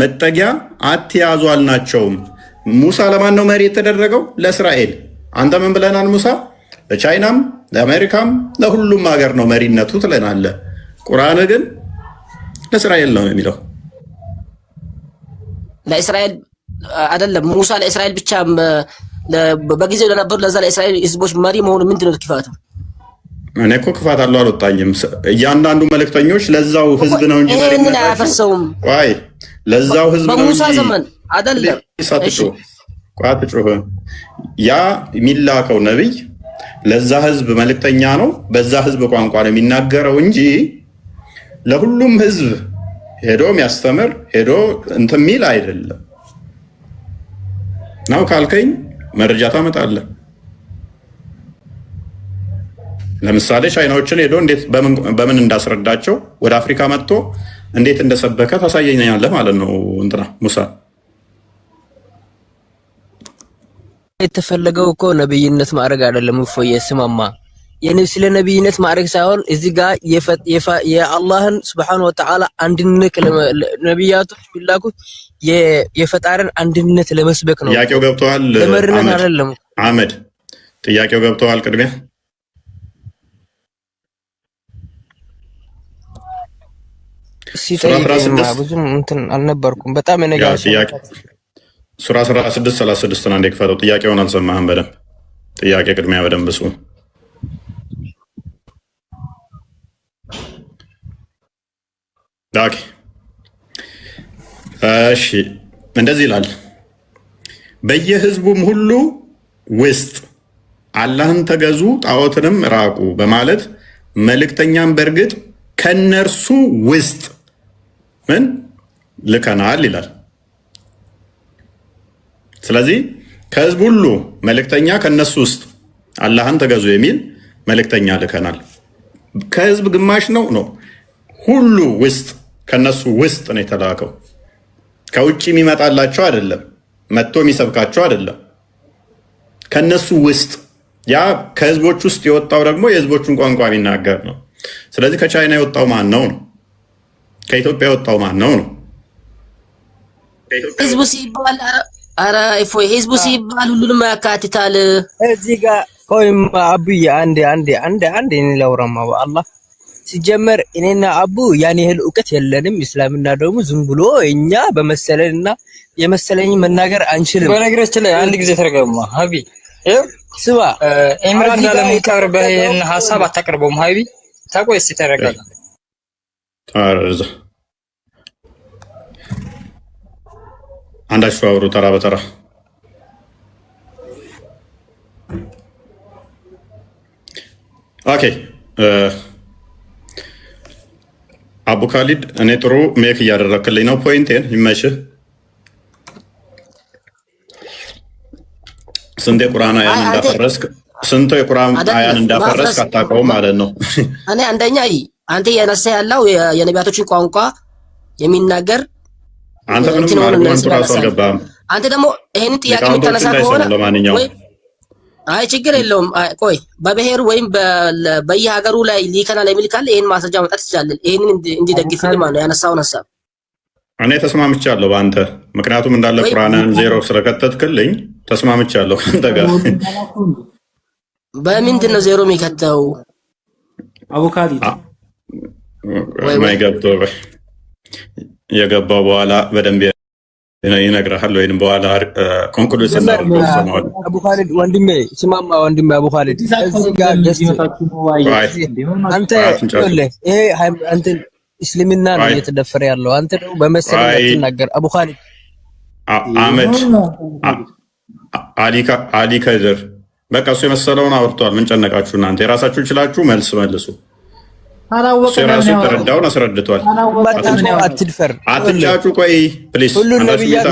መጠጊያ አትያዙ አልናቸውም። ሙሳ ለማን ነው መሪ የተደረገው? ለእስራኤል። አንተ ምን ብለናል? ሙሳ ለቻይናም ለአሜሪካም ለሁሉም ሀገር ነው መሪነቱ ትለናለህ። ቁርአን ግን ለእስራኤል ነው የሚለው። ለእስራኤል አይደለም። ሙሳ ለእስራኤል ብቻ በጊዜው ለነበሩ ለዛ ለእስራኤል ህዝቦች መሪ መሆኑ ምንድነው ክፋቱ? እኔ እኮ ክፋት አለው አልወጣኝም። እያንዳንዱ መልእክተኞች ለዛው ህዝብ ነው እንጂ ምን አያፈርሰውም። ቆይ ለዛው ህዝብ ነው በሙሳ ዘመን አይደለም። እሺ ቋጥጮህ ያ የሚላከው ነብይ ለዛ ህዝብ መልእክተኛ ነው። በዛ ህዝብ ቋንቋ ነው የሚናገረው እንጂ ለሁሉም ህዝብ ሄዶ የሚያስተምር ሄዶ እንትን የሚል አይደለም። ነው ካልከኝ መረጃ ታመጣለህ። ለምሳሌ ቻይናዎችን ሄዶ እንዴት በምን እንዳስረዳቸው ወደ አፍሪካ መጥቶ እንዴት እንደሰበከ ታሳየኛለህ ማለት ነው። እንትና ሙሳ የተፈለገው እኮ ነብይነት ማድረግ አይደለም። እፎዬ ስማማ ስለ ነብይነት ማድረግ ሳይሆን እዚህ ጋር የአላህን Subhanahu Wa Ta'ala አንድነት ነብያቶች ቢላኩት የፈጣሪን አንድነት ለመስበክ ነው። ጥያቄው ገብቷል? ለመርነት አይደለም። አህመድ ጥያቄው ገብቷል? ቅድሚያ ብዙም እንትን አልነበርኩም። በጣም ሱራ 16:36 አንዴ ክፈተው። ጥያቄውን አልሰማህም በደንብ። ጥያቄ ቅድሚያ በደንብ ስሙ። ዳኪ እሺ፣ እንደዚህ ይላል። በየህዝቡም ሁሉ ውስጥ አላህን ተገዙ ጣዖትንም ራቁ በማለት መልእክተኛም በእርግጥ ከነርሱ ውስጥ ምን ልከናል ይላል። ስለዚህ ከህዝብ ሁሉ መልእክተኛ ከነሱ ውስጥ አላህን ተገዙ የሚል መልእክተኛ ልከናል። ከህዝብ ግማሽ ነው ሁሉ ውስጥ ከነሱ ውስጥ ነው የተላከው። ከውጭ የሚመጣላቸው አይደለም፣ መጥቶ የሚሰብካቸው አይደለም። ከነሱ ውስጥ ያ ከህዝቦች ውስጥ የወጣው ደግሞ የህዝቦቹን ቋንቋ የሚናገር ነው። ስለዚህ ከቻይና የወጣው ማን ነው? ከኢትዮጵያ የወጣው ማን ነው? ህዝቡ ሲባል አረ እፎይ ህዝቡ ሲባል ሁሉንም ያካትታል። እዚህ ጋር ቆይም አቡዬ አንዴ እኔ ላውራማ በአላህ ሲጀመር እኔና አቡ ያን ያህል እውቀት የለንም። እስላምና ደግሞ ዝም ብሎ እኛ በመሰለንና የመሰለኝ መናገር አንችልም። በነገራችን ላይ አንድ ጊዜ ተረጋግማ ሀቢ ስባ ኢምራን ለምንቀርበህ ይሄን ሐሳብ አታቀርበውም። ሀቢ ታቆይ እስቲ ተረጋጋ። አረዛ አንዳችሁ አውሩ ተራ በተራ። ኦኬ አቡ ካሊድ እኔ ጥሩ ሜክ እያደረክልኝ ነው። ፖይንቴን ይመችህ። ስንት የቁርአን አያን እንዳፈረስክ አታውቀውም ማለት ነው። እኔ አንደኛ አንተ ያነሳ ያለው የነቢያቶችን ቋንቋ የሚናገር አንተ ምንም አርጉመንቱ ራሱ አልገባህም። አንተ ደግሞ ይሄንን ጥያቄ የምታነሳ ከሆነ ወይ አይ ችግር የለውም። ቆይ በብሔር ወይም በየሀገሩ ላይ ሊከናል የሚል ካለ ይሄን ማስረጃ መጣት ትችላለህ። ይሄንን እንዲደግፍልህ ማለት ነው ያነሳውን ሐሳብ እኔ ተስማምቻለሁ በአንተ ምክንያቱም እንዳለ ቁርአንን ዜሮ ስለከተትክልኝ ተስማምቻለሁ አንተ ጋር። በምንድን ነው ዜሮ የሚከተው? አቮካዶ ማይገብቶ የገባው በኋላ በደንብ ይነግርሃል ወይንም በኋላ ኮንክሉድ ሰናል። አቡ ኻሊድ ወንድሜ ስማማ፣ ወንድሜ አቡ ኻሊድ እዚህ ጋር አንተ ይሄ አንተ እስልምና ነው እየተደፈረ ያለው። አንተ ደግሞ በመሰለህ ትናገር። አቡ ኻሊድ አህመድ አሊ ከድር በቃ እሱ የመሰለውን አውርቷል። ምን ጨነቃችሁ እናንተ? የራሳችሁ ይችላችሁ መልስ መልሱ። ራሱ ተረዳውን አስረድቷል። አትድፈር፣ አትንጫጩ። ቆይ ፕሊስ፣ ሁሉ ነብያት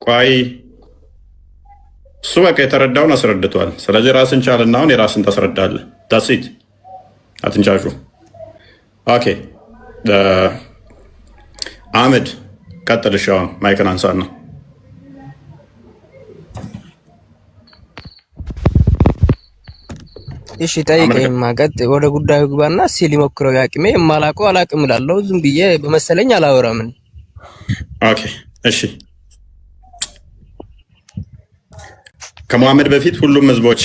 ቆይ እሱ በቃ የተረዳውን አስረድቷል። ስለዚህ ራስን ቻልና አሁን የራስን ታስረዳለህ። ዳሲት አትንጫጩ። ኦኬ አህመድ ቀጥል። እሺ አሁን ማይክን አንሳና እሺ ጠይቀኝ። ማቀጥ ወደ ጉዳዩ ግባና እስኪ ሊሞክረው ያቅሜ የማላውቀው አላቅም እላለሁ። ዝም ብዬ በመሰለኝ አላወራም። ኦኬ እሺ። ከመሐመድ በፊት ሁሉም ህዝቦች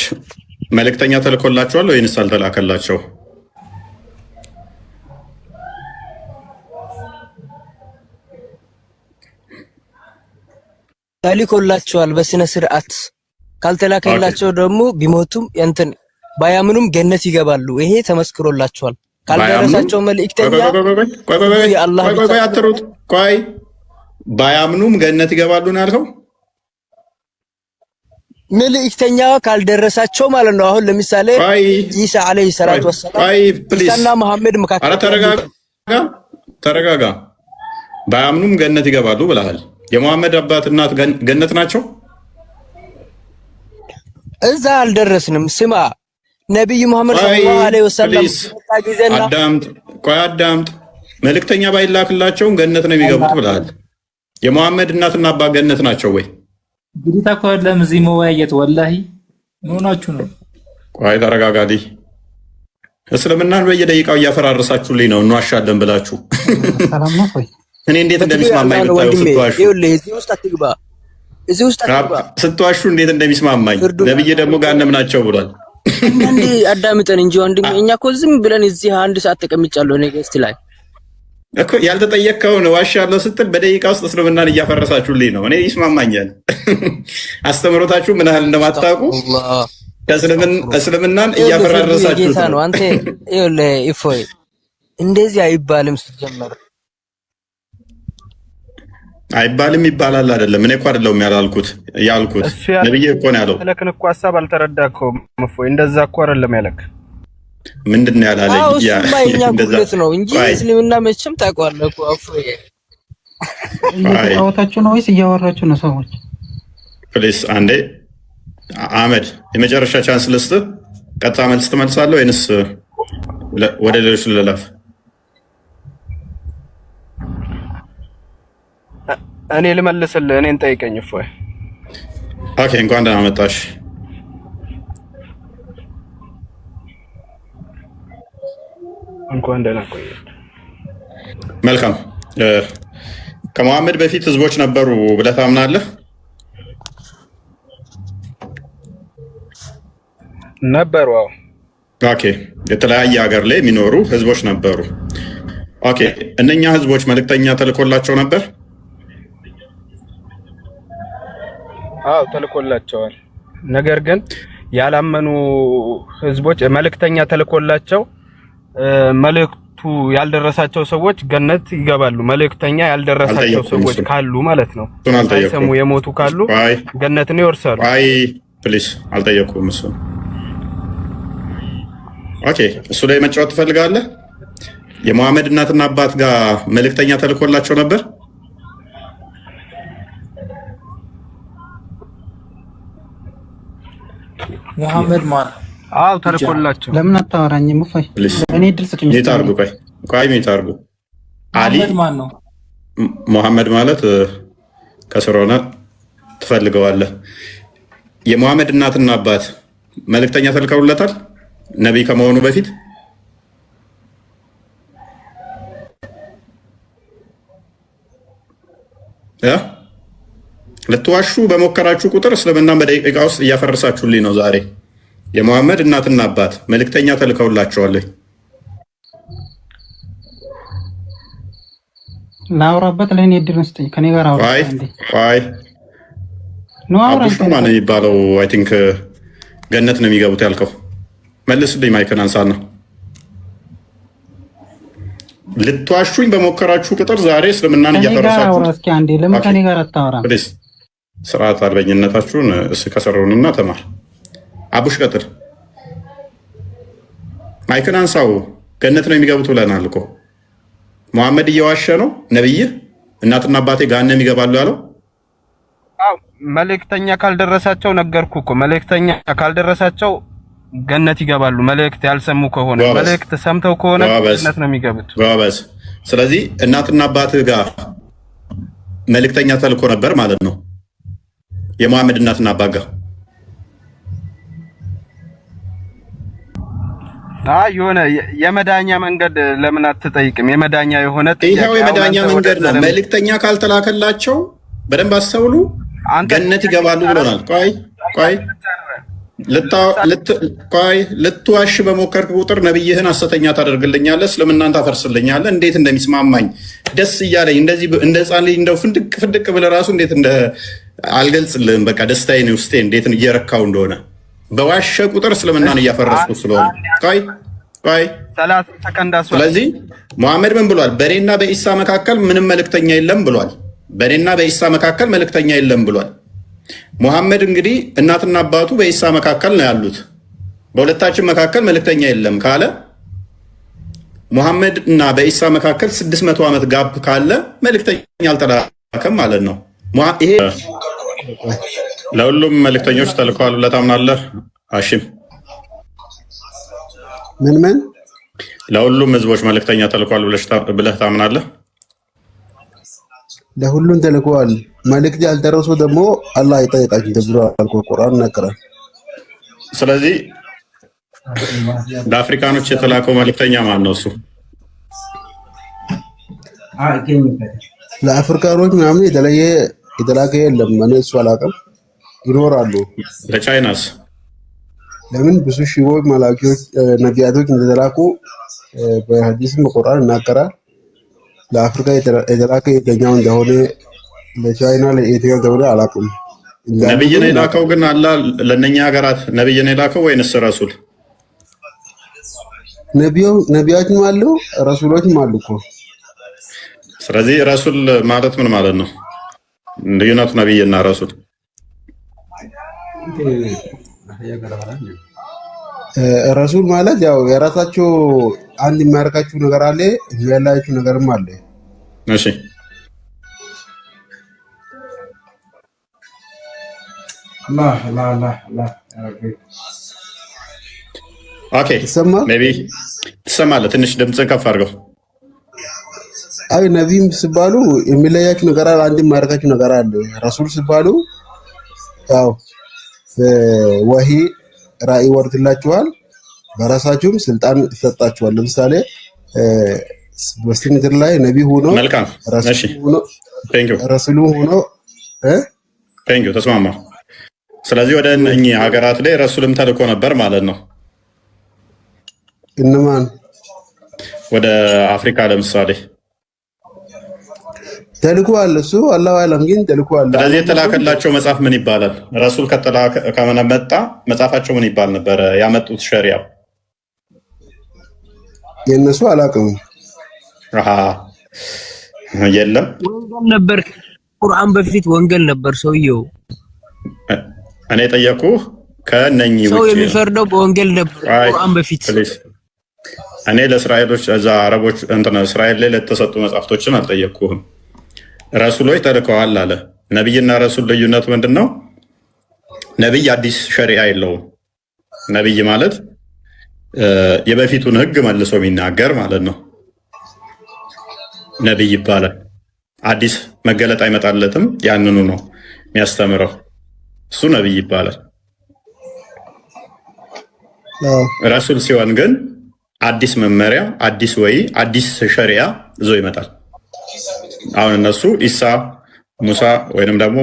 መልእክተኛ ተልኮላቸዋል ወይንስ አልተላከላቸው? ተልኮላቸዋል በስነ ስርዓት። ካልተላከላቸው ደግሞ ቢሞቱም እንትን ባያምኑም ገነት ይገባሉ። ይሄ ተመስክሮላቸዋል። ካልደረሳቸው መልእክተኛ ቆይ አትሩጥ። ቆይ ባያምኑም ገነት ይገባሉ ነው ያልከው? መልእክተኛ ካልደረሳቸው ማለት ነው። አሁን ለምሳሌ ኢሳ አለይሂ ሰላቱ ወሰላም ኢሳና መሐመድ መካከል ተረጋጋ። ባያምኑም ገነት ይገባሉ ብለሃል። የመሐመድ አባት እናት ገነት ናቸው? እዛ አልደረስንም። ስማ ነብዩ መሐመድ ሰለላሁ ዐለይሂ ወሰለም አዳምጥ። መልእክተኛ ባይላክላቸውም ገነት ነው የሚገቡት ብለሃል። የመሐመድ እናትና አባት ገነት ናቸው ወይ? እንግዲህ ታኮለም እዚህ መወያየት ወላሂ ሆናችሁ ነው። ቆይ ተረጋጋዲ። እስልምናን በየደቂቃው እያፈራረሳችሁልኝ ነው እንዋሻለን ብላችሁ። እኔ እንዴት እንደሚስማማኝ ብታዩ ስትዋሹ። እዚህ ውስጥ አትግባ፣ እዚህ ውስጥ አትግባ። ስትዋሹ እንዴት እንደሚስማማኝ ነብዬ ደግሞ ጋነም ናቸው ብሏል። እንዴ አዳምጠን እንጂ ወንድሜ፣ እኛ እኮ ዝም ብለን እዚህ አንድ ሰዓት ተቀምጫለሁ እኔ ገስት ላይ እኮ ያልተጠየቅከውን ዋሻለሁ ስትል በደቂቃ ውስጥ እስልምናን እያፈረሳችሁልኝ ነው። እኔ ይስማማኛል። አስተምሮታችሁ ምን ያህል እንደማታውቁ እስልምናን እያፈራረሳችሁ ነው። አንተ ይኸውልህ እፎይ እንደዚህ አይባልም። ስትጀምር አይባልም ይባላል አይደለም። እኔ እኮ አይደለሁም ያልኩት ነብዬ እኮ ነው ያለው። ለከን እኮ ሐሳብ አልተረዳከውም እፎይ። እንደዛ እኮ አይደለም ያለክ። ምንድነው ያላለኝ? እኛ ጉልት ነው እንጂ እስልምና መቼም ታውቀዋለህ እኮ እፎይ። እያወራችሁ ነው ወይስ እያወራችሁ ነው ሰዎች? ፕሊስ አንዴ አህመድ የመጨረሻ ቻንስ ልስጥ። ቀጥታ መልስ ትመልሳለህ ወይንስ ወደ ሌሎች ልለፍ? እኔ ልመልስልህ። እኔን ጠይቀኝ እፎይ። ኦኬ እንኳን ደህና መጣሽ። እንኳን ደህና ቆየ። መልካም። ከመሐመድ በፊት ህዝቦች ነበሩ ብለህ ታምናለህ? ነበሩ። አዎ። ኦኬ የተለያየ ሀገር ላይ የሚኖሩ ህዝቦች ነበሩ። ኦኬ እነኛ ህዝቦች መልእክተኛ ተልኮላቸው ነበር? አዎ ተልኮላቸዋል። ነገር ግን ያላመኑ ህዝቦች መልእክተኛ ተልኮላቸው መልእክቱ ያልደረሳቸው ሰዎች ገነት ይገባሉ። መልእክተኛ ያልደረሳቸው ሰዎች ካሉ ማለት ነው፣ ሳይሰሙ የሞቱ ካሉ ገነትን ይወርሳሉ። አይ ፕሊስ አልጠየኩም። እሱ ኦኬ እሱ ላይ መጫወት ትፈልጋለህ? የመሐመድ እናትና አባት ጋር መልእክተኛ ተልኮላቸው ነበር? መሐመድ ማን? አዎ ተልኮላቸው። ለምን አታወራኝም? እፎይ እኔ ድል ስጡኝ። ይታርጉ ቆይ ይታርጉ። አሊ ማን ነው? መሐመድ ማለት ከስር ሆነ ትፈልገዋለህ። የመሐመድ እናትና አባት መልእክተኛ ተልከውለታል ነብይ ከመሆኑ በፊት? ልትዋሹ በሞከራችሁ ቁጥር እስልምናን በደቂቃ ውስጥ እያፈረሳችሁልኝ ነው። ዛሬ የመሐመድ እናትና አባት መልእክተኛ ተልከውላቸዋል። ላውራበት ለኔ እድል ስጠኝ። ከኔ ጋር አውራ። አይ ነው አውራ ነው የሚባለው። አይ ቲንክ ገነት ነው የሚገቡት ያልከው። መልስልኝ። ማይክን አንሳና ልትዋሹኝ በሞከራችሁ ቁጥር ዛሬ እስልምናን እያፈረሳችሁ እስኪ አንዴ ለምን ከኔ ጋር አታወራም? ስርዓት አልበኝነታችሁን ከሰሩንና ተማር። አቡሽ ቀጥል። ማይክን አንሳው። ገነት ነው የሚገቡት ብለናል እኮ። መሐመድ እየዋሸ ነው ነብይ? እናትና አባቴ ገሃነም ይገባሉ ያለው? አው መልእክተኛ ካልደረሳቸው ነገርኩ እኮ። መልእክተኛ ካልደረሳቸው ገነት ይገባሉ። መልእክት ያልሰሙ ከሆነ መልእክት ሰምተው ከሆነ ገነት ነው የሚገቡት። ጎበዝ። ስለዚህ እናትና አባትህ ጋር መልእክተኛ ተልኮ ነበር ማለት ነው። የመሐመድ እናትና አባት ጋር የሆነ የመዳኛ መንገድ ለምን አትጠይቅም? የመዳኛ የሆነ ይሄው የመዳኛ መንገድ ነው። መልእክተኛ ካልተላከላቸው በደንብ አስተውሉ፣ ገነት ይገባሉ ብሎናል። ቆይ ልትዋሽ በሞከርክ ቁጥር ነብይህን ሐሰተኛ ታደርግልኛለህ፣ እስልምናን ታፈርስልኛለህ። እንዴት እንደሚስማማኝ ደስ እያለኝ እንደዚህ እንደ ሕፃን ልጅ እንደው ፍንድቅ ብለህ ራሱ እንዴት እንደ አልገልጽልህም። በቃ ደስታዬን ውስጤ እንዴት እየረካው እንደሆነ በዋሸ ቁጥር እስልምናን እያፈረስኩ ስለሆነ ቆይ 30 ሰከንድ አስወጣ። ስለዚህ መሐመድ ምን ብሏል? በእኔና በኢሳ መካከል ምንም መልእክተኛ የለም ብሏል። በእኔና በኢሳ መካከል መልእክተኛ የለም ብሏል። መሐመድ እንግዲህ እናትና አባቱ በኢሳ መካከል ነው ያሉት። በሁለታችን መካከል መልእክተኛ የለም ካለ መሐመድ እና በኢሳ መካከል 600 ዓመት ጋፕ ካለ መልእክተኛ አልተላከም ማለት ነው። ይሄ ለሁሉም መልእክተኞች ተልከዋል ብለህ ታምናለህ? ሀሺም ምን ለሁሉም ህዝቦች መልእክተኛ ተልከዋል ብለህ ታምናለህ? ለሁሉም ተልከዋል። መልእክት ያልደረሱ ደግሞ አላህ ይጠይቃቸው ተብሏል። ቁርአን ነግሯል። ስለዚህ ለአፍሪካኖች የተላከው መልእክተኛ ማን ነው? እሱ ለአፍሪካኖች ምናምን የተላከ የለም። እኔ እሱ አላውቅም። ይኖራሉ። ለቻይናስ ለምን ብዙ ሺዎች መላእክቶች ነቢያቶች እንደተላኩ በሐዲስም በቁርአን ይናገራል። ለአፍሪካ የተላከ የትኛው እንደሆነ ለቻይና ለኢትዮጵያ እንደሆነ አላውቅም። ነብይ ነው የላከው ግን አላህ ለነኛ ሀገራት ነብይ ነው የላከው ወይንስ ረሱል? ነቢያችም አሉ ረሱሎችም አሉ እኮ። ስለዚህ ረሱል ማለት ምን ማለት ነው? ልዩነቱ ነብይና ረሱል ረሱል ማለት ያው የራሳቸው አንድ የሚያደርጋችሁ ነገር አለ፣ የሚያላችሁ ነገርም አለ። እሺ ኦኬ ሜቢ ትሰማለህ። ትንሽ ድምፅህን ከፍ አድርገው። አይ ነቢይም ሲባሉ የሚለያችሁ ነገር አለ፣ አንድ የሚያደርጋችሁ ነገር አለ። ረሱል ሲባሉ ያው ወሂ ራእይ ወርድላችኋል፣ በራሳችሁም ስልጣን ይሰጣችኋል። ለምሳሌ በስቲ ምድር ላይ ነቢይ ሆኖ ረሱሉ ሆኖ ቴንኪው ተስማማ። ስለዚህ ወደ እኚህ ሀገራት ላይ ረሱልም ተልኮ ነበር ማለት ነው። እነማን? ወደ አፍሪካ ለምሳሌ ተልኳል። እሱ አላሁ አለም ግን ተልኳል። ስለዚህ የተላከላቸው መጽሐፍ ምን ይባላል? ረሱል ከመጣ መጽሐፋቸው ምን ይባል ነበረ? ያመጡት ሸሪዓው የእነሱ አላውቅም። የለም ወንጌል ነበር። ቁርአን በፊት ወንጌል ነበር። ሰውየው እኔ ጠየቁህ ከነኚህ ሰው የሚፈርደው በወንጌል ነበር ቁርአን በፊት። እኔ ለእስራኤሎች እዛ አረቦች እንትን እስራኤል ላይ ለተሰጡ መጽሐፍቶችን አልጠየቅኩህም። ረሱሎች ተልከዋል አለ። ነብይና ረሱል ልዩነቱ ምንድን ነው? ነብይ አዲስ ሸሪዓ የለውም። ነብይ ማለት የበፊቱን ህግ መልሶ የሚናገር ማለት ነው። ነብይ ይባላል። አዲስ መገለጥ አይመጣለትም። ያንኑ ነው የሚያስተምረው። እሱ ነብይ ይባላል። ረሱል ሲሆን ግን አዲስ መመሪያ፣ አዲስ ወይ አዲስ ሸሪዓ ይዞ ይመጣል። አሁን እነሱ ኢሳ፣ ሙሳ ወይንም ደግሞ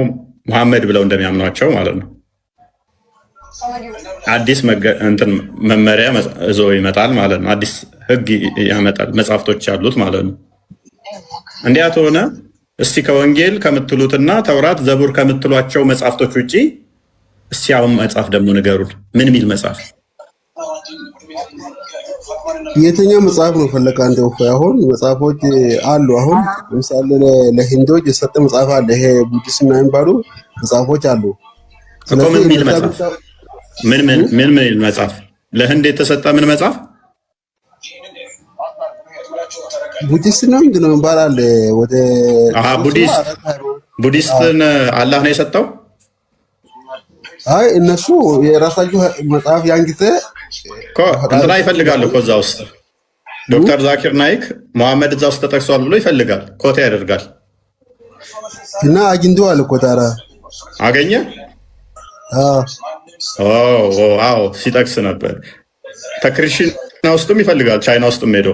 መሐመድ ብለው እንደሚያምኗቸው ማለት ነው። አዲስ መመሪያ ይዞ ይመጣል ማለት ነው። አዲስ ህግ ያመጣል። መጽሐፍቶች ያሉት ማለት ነው። እንዲያ ተሆነ እስቲ ከወንጌል ከምትሉትና ተውራት፣ ዘቡር ከምትሏቸው መጽሐፍቶች ውጪ እስቲ አሁን መጽሐፍ ደግሞ ንገሩን። ምን ሚል መጽሐፍ? የትኛው መጽሐፍ ነው ፈለከ አንተ? አሁን መጽሐፎች አሉ። አሁን ለምሳሌ ለሂንዶች የሰጠ መጽሐፍ አለ። ይሄ ቡዲስም ነው የሚባሉ መጽሐፎች አሉ። ምን ሚል መጽሐፍ? ምን ሚል መጽሐፍ? ለህንድ የተሰጠ ምን መጽሐፍ? ቡዲስት ነው ምንድን ነው ይባላል? ወደ ቡዲስትን አላህ ነው የሰጠው። አይ እነሱ የራሳቸው መጽሐፍ ያን ጊዜ እንትና ይፈልጋሉ እኮ እዛ ውስጥ ዶክተር ዛኪር ናይክ መሐመድ እዛ ውስጥ ተጠቅሷል ብሎ ይፈልጋል፣ ኮታ ያደርጋል እና አግኝተዋል እኮ ታዲያ አገኘ። አዎ ሲጠቅስ ነበር። ተክሪሽና ውስጥም ይፈልጋል፣ ቻይና ውስጥም ሄዶ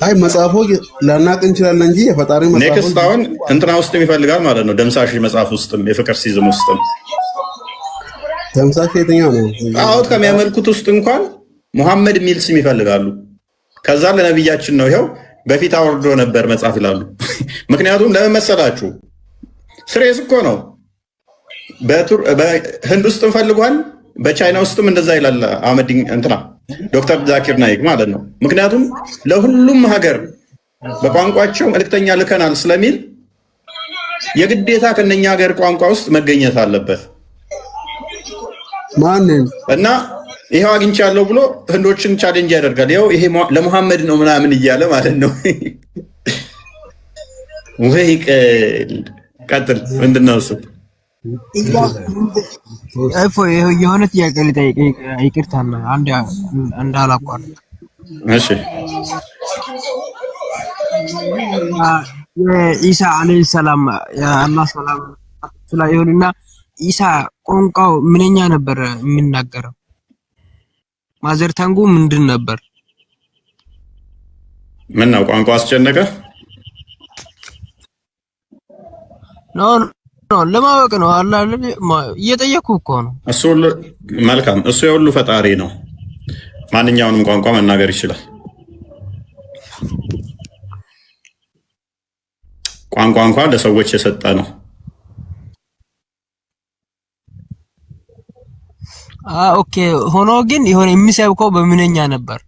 አይ መጽሐፎች ላናቅ እንችላለን እንጂ የፈጣሪ መጽሐፎች ኔክስት አሁን እንትና ውስጥም ይፈልጋል ማለት ነው። ደምሳሽ መጽሐፍ ውስጥም የፍቅር ሲዝም ውስጥም ደምሳሽ የትኛው ነው? ጣዖት ከሚያመልኩት ውስጥ እንኳን ሙሐመድ የሚል ስም ይፈልጋሉ። ከዛ ለነብያችን ነው ይኸው በፊት አውርዶ ነበር መጽሐፍ ይላሉ። ምክንያቱም ለምን መሰላችሁ? ስሬስ እኮ ነው። በህንድ ውስጥም ፈልጓል፣ በቻይና ውስጥም እንደዛ ይላል አህመድ እንትና ዶክተር ዛኪር ናይክ ማለት ነው። ምክንያቱም ለሁሉም ሀገር በቋንቋቸው መልእክተኛ ልከናል ስለሚል የግዴታ ከነኛ ሀገር ቋንቋ ውስጥ መገኘት አለበት። ማንን እና ይሄው አግኝቻለሁ ብሎ ህንዶችን ቻሌንጅ ያደርጋል። ይሄው ይሄ ለሙሐመድ ነው ምናምን እያለ ማለት ነው። ወይ ቀጥል ምንድን ነው እሱ? የሆነ ጥያቄ ልጠይቅ፣ ይቅርታ አንድ እንዳላቋርጥ። እሺ ኢሳ አለይሂ ሰላም የአላህ ሰላም ይሁንና ኢሳ ቋንቋው ምንኛ ነበር የሚናገረው? ማዘር ታንጉ ምንድን ነበር? ምን ነው ቋንቋ አስጨነቀ? ኖ ለማወቅ ነው አላህ እየጠየኩ እኮ ነው። እሱ መልካም፣ እሱ የሁሉ ፈጣሪ ነው። ማንኛውንም ቋንቋ መናገር ይችላል። ቋንቋ እንኳን ለሰዎች የሰጠ ነው። ኦኬ ሆኖ ግን የሆነ የሚሰብከው በምንኛ ነበር?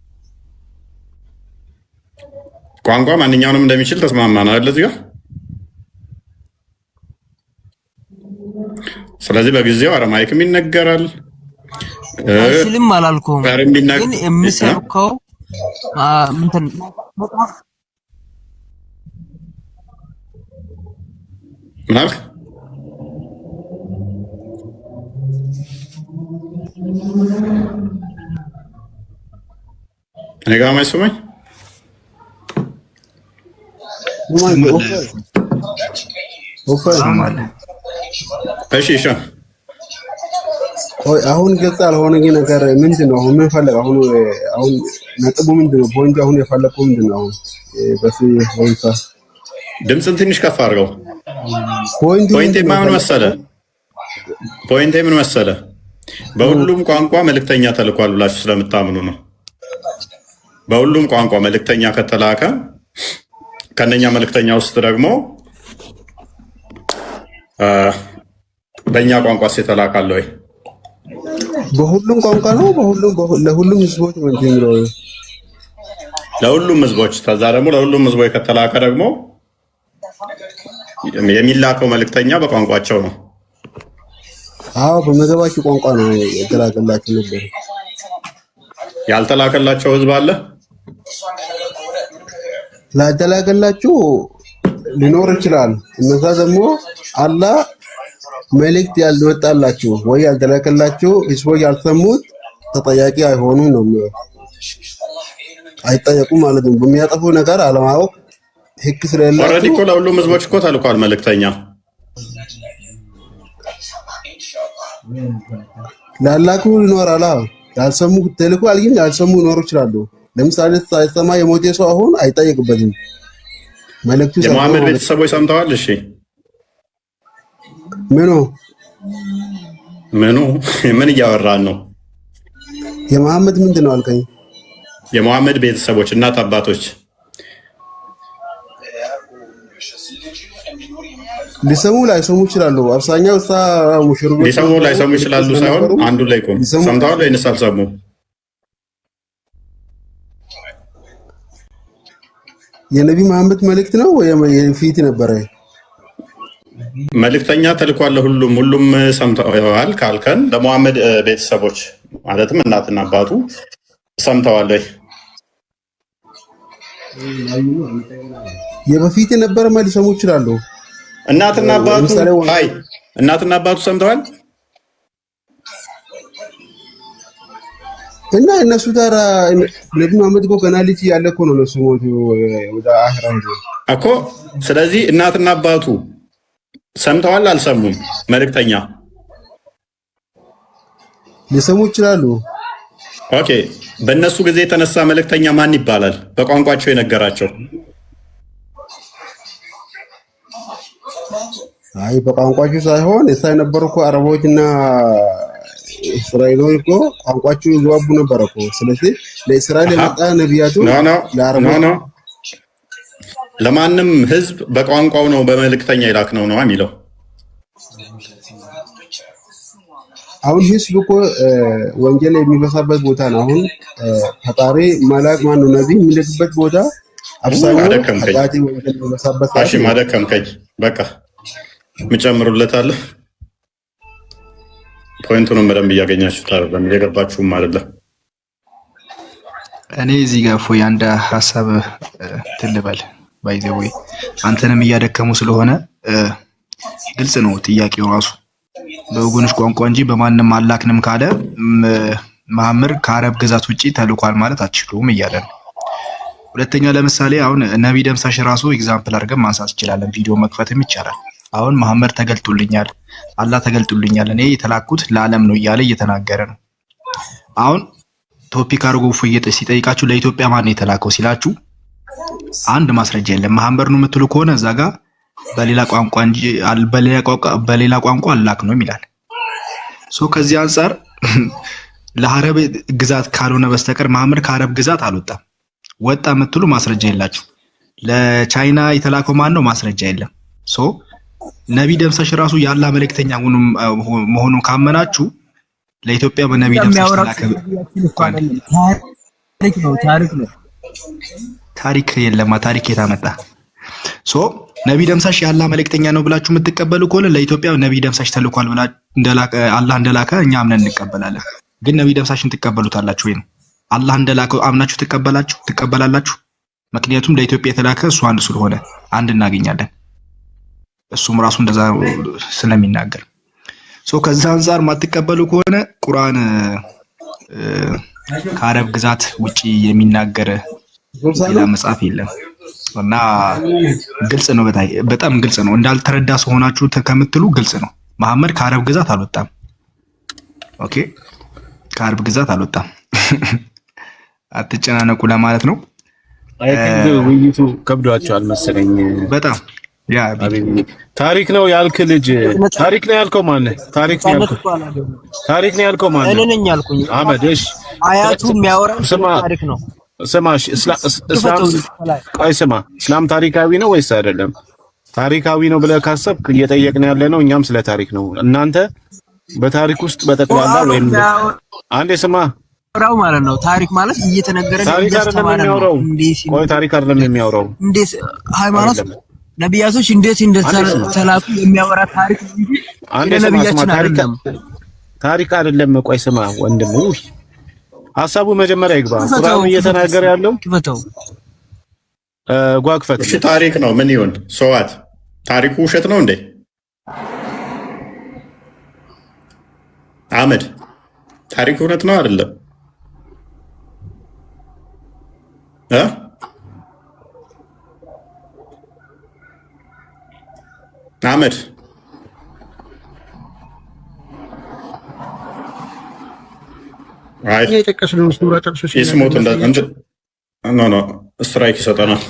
ቋንቋ ማንኛውንም እንደሚችል ተስማማን አይደል እዚህ ጋር? ስለዚህ በጊዜው አረማይክም ይነገራል። አይችልም አላልኩም፣ ግን የሚሰብከው እንትን ምናልክ እኔ ጋር ማይሰማኝ እሺ እሺ። አሁን ገጽ አልሆነ ነገር ምንድን ነው? አሁን ምን ፈለግ? አሁን ነጥቡ ምንድን ነው? ፖይንት አሁን የፈለገው ምንድን ነው? አሁን ወይሳ ድምፅን ትንሽ ከፍ አድርገው። ፖይንቴ ምን መሰለ? በሁሉም ቋንቋ መልእክተኛ ተልኳል ብላችሁ ስለምታምኑ ነው። በሁሉም ቋንቋ መልእክተኛ ከተላከ ከነኛ መልእክተኛ ውስጥ ደግሞ በእኛ ቋንቋስ የተላካለ ወይ? በሁሉም ቋንቋ ነው። ለሁሉም ህዝቦች ነው የሚለው ለሁሉም ህዝቦች። ከዛ ደግሞ ለሁሉም ህዝቦች ከተላከ ደግሞ የሚላከው መልእክተኛ በቋንቋቸው ነው። አዎ በመገባችሁ ቋንቋ ነው የተላከላችሁ ነበር። ያልተላከላቸው ህዝብ አለ። ላልተላከላችሁ ሊኖር ይችላል። እነዛ ደግሞ አላህ መልእክት ያልወጣላችሁ ወይ ያልተላከላችሁ ህዝቦች ያልሰሙት ተጠያቂ አይሆኑም ነው የሚለው። አይጠየቁም ማለት ነው። በሚያጠፉ ነገር አለማወቅ ህግ ስለሌላቸው ኦልሬዲ እኮ ለሁሉም ህዝቦች እኮ ተልኳል መልእክተኛ። ላላኩ ይኖራል። ያልሰሙ ተልኳል፣ ግን ያልሰሙ ይኖሩ ይችላሉ። ለምሳሌ ሳይሰማ የሞተ ሰው አሁን አይጠየቅበትም። መልእክቱ የመሐመድ ቤተሰቦች ሰምተዋል። እሺ ምን እያወራን ነው? የመሐመድ ምንድን ነው አልከኝ? የመሐመድ ቤተሰቦች እናት አባቶች ሊሰሙ ላይሰሙ ይችላሉ። አብዛኛው ሙሽሪኮች ሊሰሙ ላይሰሙ ይችላሉ ሳይሆን አንዱ ላይ ቆም ሰምተዋል ወይንስ አልሰሙም? የነቢ መሐመድ መልእክት ነው ወይ የፊት ነበረ? መልእክተኛ ተልኳል። ሁሉም ሰምተዋል ካልከን ለመሐመድ ቤተሰቦች ማለትም እናትና አባቱ ሰምተዋል ወይ? የበፊት የነበረ ሊሰሙ ይችላሉ። እናትና አባቱ ሰምተዋል። እና እነሱ ታራ ነብዩ መሐመድ እኮ ገና ልጅ ያለ እኮ ነው እነሱ ሞቱ ወደ አኺራ ሄዱ እኮ። ስለዚህ እናትና አባቱ ሰምተዋል አልሰሙም? መልእክተኛ ሊሰሙ ይችላሉ። ኦኬ፣ በእነሱ ጊዜ የተነሳ መልእክተኛ ማን ይባላል? በቋንቋቸው የነገራቸው። አይ በቋንቋቸው ሳይሆን እሳ የነበሩ እኮ አረቦችና እስራኤሎች እኮ ቋንቋቸው ይግባቡ ነበር እኮ። ስለዚህ ለእስራኤል የመጣ ነቢያቱ ለአረቦች ለማንም ህዝብ በቋንቋው ነው በመልእክተኛ ይላክ ነው የሚለው። አሁን ህዝብ እኮ ወንጌል የሚበሳበት ቦታ ነው። አሁን ፈጣሪ መላክ ማነው ነብይ የሚልክበት ቦታ አብዛኛው ፈጣሪ ወንጌል የሚበሳበት እሺ፣ ማደከምከኝ። በቃ ምጨምሩለታለሁ። ፖይንቱንም በደንብ እያገኛችሁት አይደለም፣ እየገባችሁም አይደለም። እኔ እዚህ ጋር ፎይ አንድ ሐሳብ ትልበል ባይዘው አንተንም እያደከሙ ስለሆነ ግልጽ ነው ጥያቄው ራሱ በወገኖች ቋንቋ እንጂ በማንም አላክንም ካለ መሐመድ ከአረብ ግዛት ውጪ ተልኳል ማለት አትችሉም እያለ ነው። ሁለተኛ ለምሳሌ አሁን ነብይ ደምሳሽ ራሱ ኤግዛምፕል አድርገን ማንሳት እንችላለን። ቪዲዮ መክፈትም ይቻላል። አሁን መሐመድ ተገልጦልኛል፣ አላህ ተገልጦልኛል፣ እኔ የተላኩት ለዓለም ነው እያለ እየተናገረ ነው። አሁን ቶፒክ አድርጎ ፎየጥ ሲጠይቃችሁ ለኢትዮጵያ ማን የተላከው ሲላችሁ አንድ ማስረጃ የለም። መሐመድ ነው የምትሉ ከሆነ እዛ ጋር በሌላ ቋንቋ እንጂ በሌላ ቋንቋ አላክ ነው ይላል። ከዚህ አንፃር ለአረብ ግዛት ካልሆነ በስተቀር መሐመድ ከአረብ ግዛት አልወጣም። ወጣ የምትሉ ማስረጃ የላችሁ። ለቻይና የተላከው ማን ነው? ማስረጃ የለም። ነብይ ደምሳሽ ራሱ ያላ መልእክተኛ መሆኑን ካመናችሁ ለኢትዮጵያ በነብይ ደምሳሽ ተላከ። ታሪክ የለማ። ታሪክ የታመጣ ነብይ ደምሳሽ ያላ መልእክተኛ ነው ብላችሁ የምትቀበሉ ከሆነ ለኢትዮጵያ ነብይ ደምሳሽ ተልኳል ብላ አላህ እንደላከ እኛ አምነን እንቀበላለን። ግን ነብይ ደምሳሽን ትቀበሉታላችሁ ወይ ነው? አላህ እንደላከው አምናችሁ ትቀበላላችሁ? ምክንያቱም ለኢትዮጵያ የተላከ እሱ አንድ ስለሆነ አንድ እናገኛለን። እሱም ራሱ እንደዛ ስለሚናገር ከዛ አንፃር ማትቀበሉ ከሆነ ቁርአን ከአረብ ግዛት ውጪ የሚናገር ሌላ መጽሐፍ የለም እና ግልጽ ነው። በጣም ግልጽ ነው። እንዳልተረዳ ሰው ሆናችሁ ከምትሉ ግልጽ ነው። መሐመድ ከአረብ ግዛት አልወጣም። ኦኬ፣ ከአረብ ግዛት አልወጣም። አትጨናነቁ ለማለት ነው። ውይይቱ ከብዷቸዋል መሰለኝ በጣም። ያ ታሪክ ነው ያልክ ልጅ ታሪክ ነው ያልከው ማነህ? ታሪክ ነው ያልከው ማነህ? እኔ ነኝ ያልኩኝ አህመድ። እሺ አያቱ የሚያወራው ታሪክ ነው። ስማሽ እስላም ታሪካዊ ነው ወይስ አይደለም? ታሪካዊ ነው ብለህ ካሰብክ እየጠየቅን ያለ ነው። እኛም ስለ ታሪክ ነው። እናንተ በታሪክ ውስጥ በተጠቅላላ ወይም አንዴ ስማ ራው ማለት ነው። ታሪክ ማለት እየተነገረ ታሪክ አይደለም የሚያወራው። ቆይ ታሪክ አይደለም የሚያወራው። እንዴት ሃይማኖት ነብያቶች እንዴት እንደተላኩ የሚያወራ ታሪክ እንጂ ነብያችን አይደለም። ታሪክ አይደለም። ቆይ ስማ ወንድሙ፣ ሐሳቡ መጀመሪያ ይግባ። ቁርአኑ እየተናገረ ያለው ጓግፈት እሺ፣ ታሪክ ነው። ምን ይሁን ሰዋት? ታሪኩ ውሸት ነው እንዴ? አህመድ፣ ታሪኩ እውነት ነው አይደለም? አህመድ አይ የጠቀስነው ሱራ ጠቅሶ ይስሞት ኖ ስትራይክ ይሰጠናል።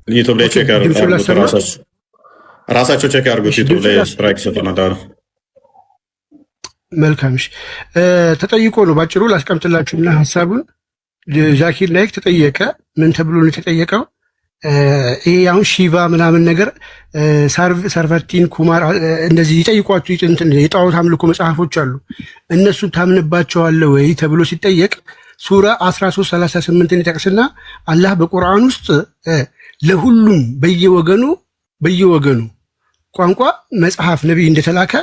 ዩቲዩብ ላይ ቼክ ያድርጉት። ራሳቸው ቼክ ያድርጉት። ዩቲዩብ ላይ ስትራይክ ይሰጠናል። መልካም። እሺ ተጠይቆ ነው ባጭሩ ላስቀምጥላችሁና ሐሳቡን ዛኪር ናይክ ተጠየቀ። ምን ተብሎ ነው የተጠየቀው? ይሄ አሁን ሺቫ ምናምን ነገር ሰርቨርቲን ኩማር እንደዚህ ይጠይቋችሁ የጣዖት አምልኮ መጽሐፎች አሉ። እነሱ ታምንባቸዋለህ ወይ ተብሎ ሲጠየቅ ሱራ 13:38 ይጠቅስና አላህ በቁርአን ውስጥ ለሁሉም በየወገኑ ቋንቋ መጽሐፍ ነብይ እንደተላከ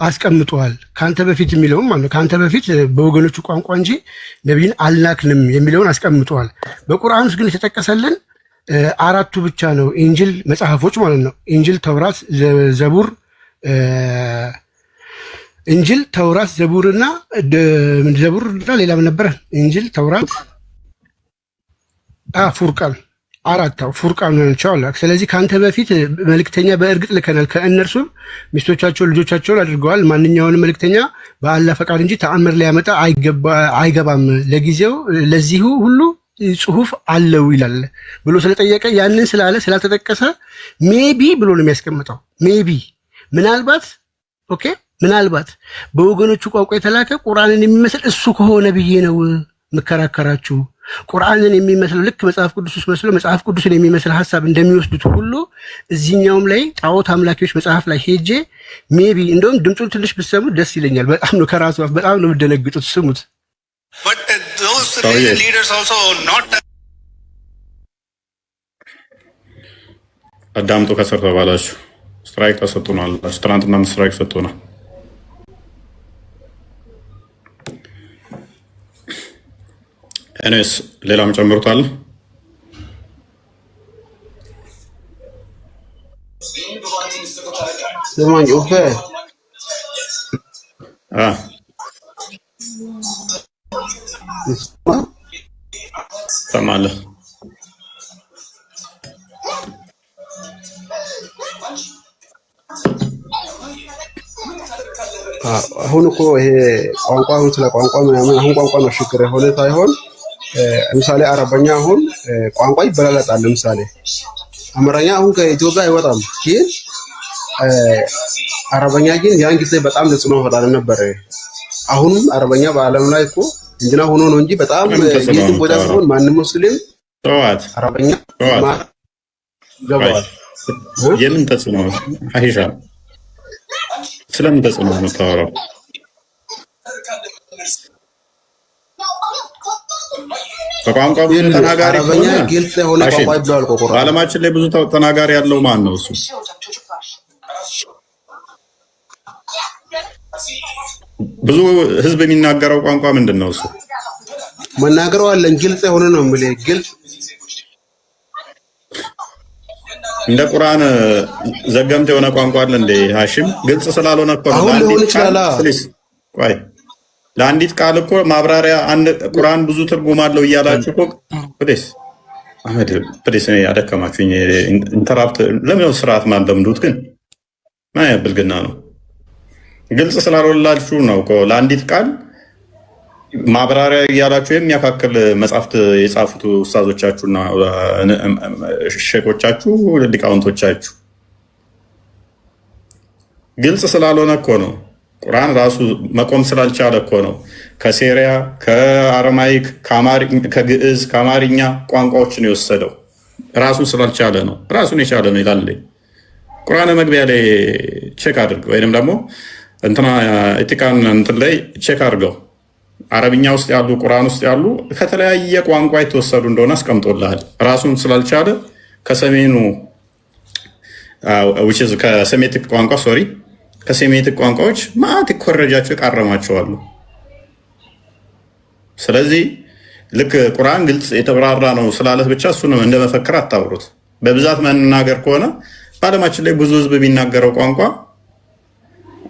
አስቀምጠዋል። ካንተ በፊት የሚለውም ማለት ነው። ካንተ በፊት በወገኖቹ ቋንቋ እንጂ ነቢይን አልላክንም የሚለውን አስቀምጠዋል። በቁርአን ውስጥ ግን የተጠቀሰልን አራቱ ብቻ ነው። ኢንጅል መጽሐፎች ማለት ነው። ኢንጅል፣ ተውራት፣ ዘቡር እንጅል፣ ተውራት፣ ዘቡርና ሌላ ምን ነበረ? እንጅል፣ ተውራት፣ ፉርቃን አራታው ፉርቃን ናቸው። ስለዚህ ካንተ በፊት መልእክተኛ በእርግጥ ልከናል። ከእነርሱም ሚስቶቻቸው ልጆቻቸውን አድርገዋል። ማንኛውንም መልእክተኛ በአላህ ፈቃድ እንጂ ተአምር ሊያመጣ አይገባም። ለጊዜው ለዚሁ ሁሉ ጽሁፍ አለው ይላል ብሎ ስለጠየቀ ያንን ስላለ ስላልተጠቀሰ ሜቢ ብሎ ነው የሚያስቀምጠው። ሜቢ ምናልባት ኦኬ ምናልባት በወገኖቹ ቋንቋ የተላከ ቁርአንን የሚመስል እሱ ከሆነ ብዬ ነው መከራከራችሁ። ቁርአንን የሚመስለው ልክ መጽሐፍ ቅዱስ ውስጥ መስሎ መጽሐፍ ቅዱስን የሚመስል ሐሳብ እንደሚወስዱት ሁሉ እዚህኛውም ላይ ጣዖት አምላኪዎች መጽሐፍ ላይ ሄጄ ሜቢ እንደውም ድምፁን ትንሽ ብትሰሙ ደስ ይለኛል። በጣም ነው ከራሱ በጣም ነው የምደነግጡት። ስሙት። አዳምጡ። ከስር ተባላችሁ ስትራይክ ተሰጥቶናል። ትናንትና ስትራይክ ሰጥቶናል። እኔስ ሌላም ጨምሩታል። ስማኝ ኡፈ ሰማለህ? አሁን እኮ ይሄ ቋንቋውን ስለ ቋንቋ ምናምን አሁን ቋንቋ ነው ችግር የሆነ ሳይሆን ለምሳሌ አረበኛ አሁን ቋንቋ ይበላለጣል። ለምሳሌ አማርኛ አሁን ከኢትዮጵያ አይወጣም፣ ግን አረበኛ ግን ያን ጊዜ በጣም ተጽዕኖ ፈጣሪ ነበር። አሁንም አረበኛ በዓለም ላይ እኮ እንትና ሆኖ ነው እንጂ በጣም የትም ቦታ ሲሆን ማንም ሙስሊም አረበኛ ገባዋል። የምን ተጽዕኖ አይሻ ስለምን ተጽዕኖ ነው የምታወራው? በቋንቋ ብዙ ተናጋሪ አረበኛ ግልጽ የሆነ ቋንቋ ይባላል። ቆቆራ በዓለማችን ላይ ብዙ ተናጋሪ ያለው ማን ነው? እሱ ብዙ ህዝብ የሚናገረው ቋንቋ ምንድን ነው? እሱ መናገረው አለን ግልጽ የሆነ ነው የምልህ። ግልጽ እንደ ቁርአን ዘገምት የሆነ ቋንቋ አለ እንዴ? ሀሽም ግልጽ ስላልሆነ እኮ ነው። አሁን ሊሆን ይችላል። ቆይ ለአንዲት ቃል እኮ ማብራሪያ አንድ ቁርአን ብዙ ትርጉም አለው እያላችሁ እኮ ፕሊስ አህመድ ፕሊስ እኔ አደከማችሁኝ። ኢንተራፕት ለምን ስርዓት ማለምዱት ግን ማያ ብልግና ነው። ግልጽ ስላልሆነላችሁ ነው እኮ ለአንዲት ቃል ማብራሪያ እያላችሁ የሚያካክል መጽሐፍት የጻፉት ኡስታዞቻችሁና ሼኮቻችሁ ሊቃውንቶቻችሁ ግልጽ ስላልሆነ እኮ ነው። ቁርአን ራሱ መቆም ስላልቻለ እኮ ነው። ከሴሪያ፣ ከአረማይክ፣ ከግዕዝ፣ ከአማርኛ ቋንቋዎችን የወሰደው ራሱን ስላልቻለ ነው። ራሱን የቻለ ነው ይላል ቁርአን። መግቢያ ላይ ቼክ አድርገው ወይንም ደግሞ እንትና ኢቲካን እንትን ላይ ቼክ አድርገው አረብኛ ውስጥ ያሉ ቁርአን ውስጥ ያሉ ከተለያየ ቋንቋ የተወሰዱ እንደሆነ አስቀምጦልሃል። ራሱን ስላልቻለ ከሰሜኑ ከሴሜቲክ ቋንቋ ከሴሜቲክ ቋንቋዎች ማአት ይኮረጃቸው ይቃረማቸዋሉ። ስለዚህ ልክ ቁርአን ግልጽ የተብራራ ነው ስላለት ብቻ እሱንም እንደ መፈክር አታብሩት። በብዛት መናገር ከሆነ በዓለማችን ላይ ብዙ ህዝብ የሚናገረው ቋንቋ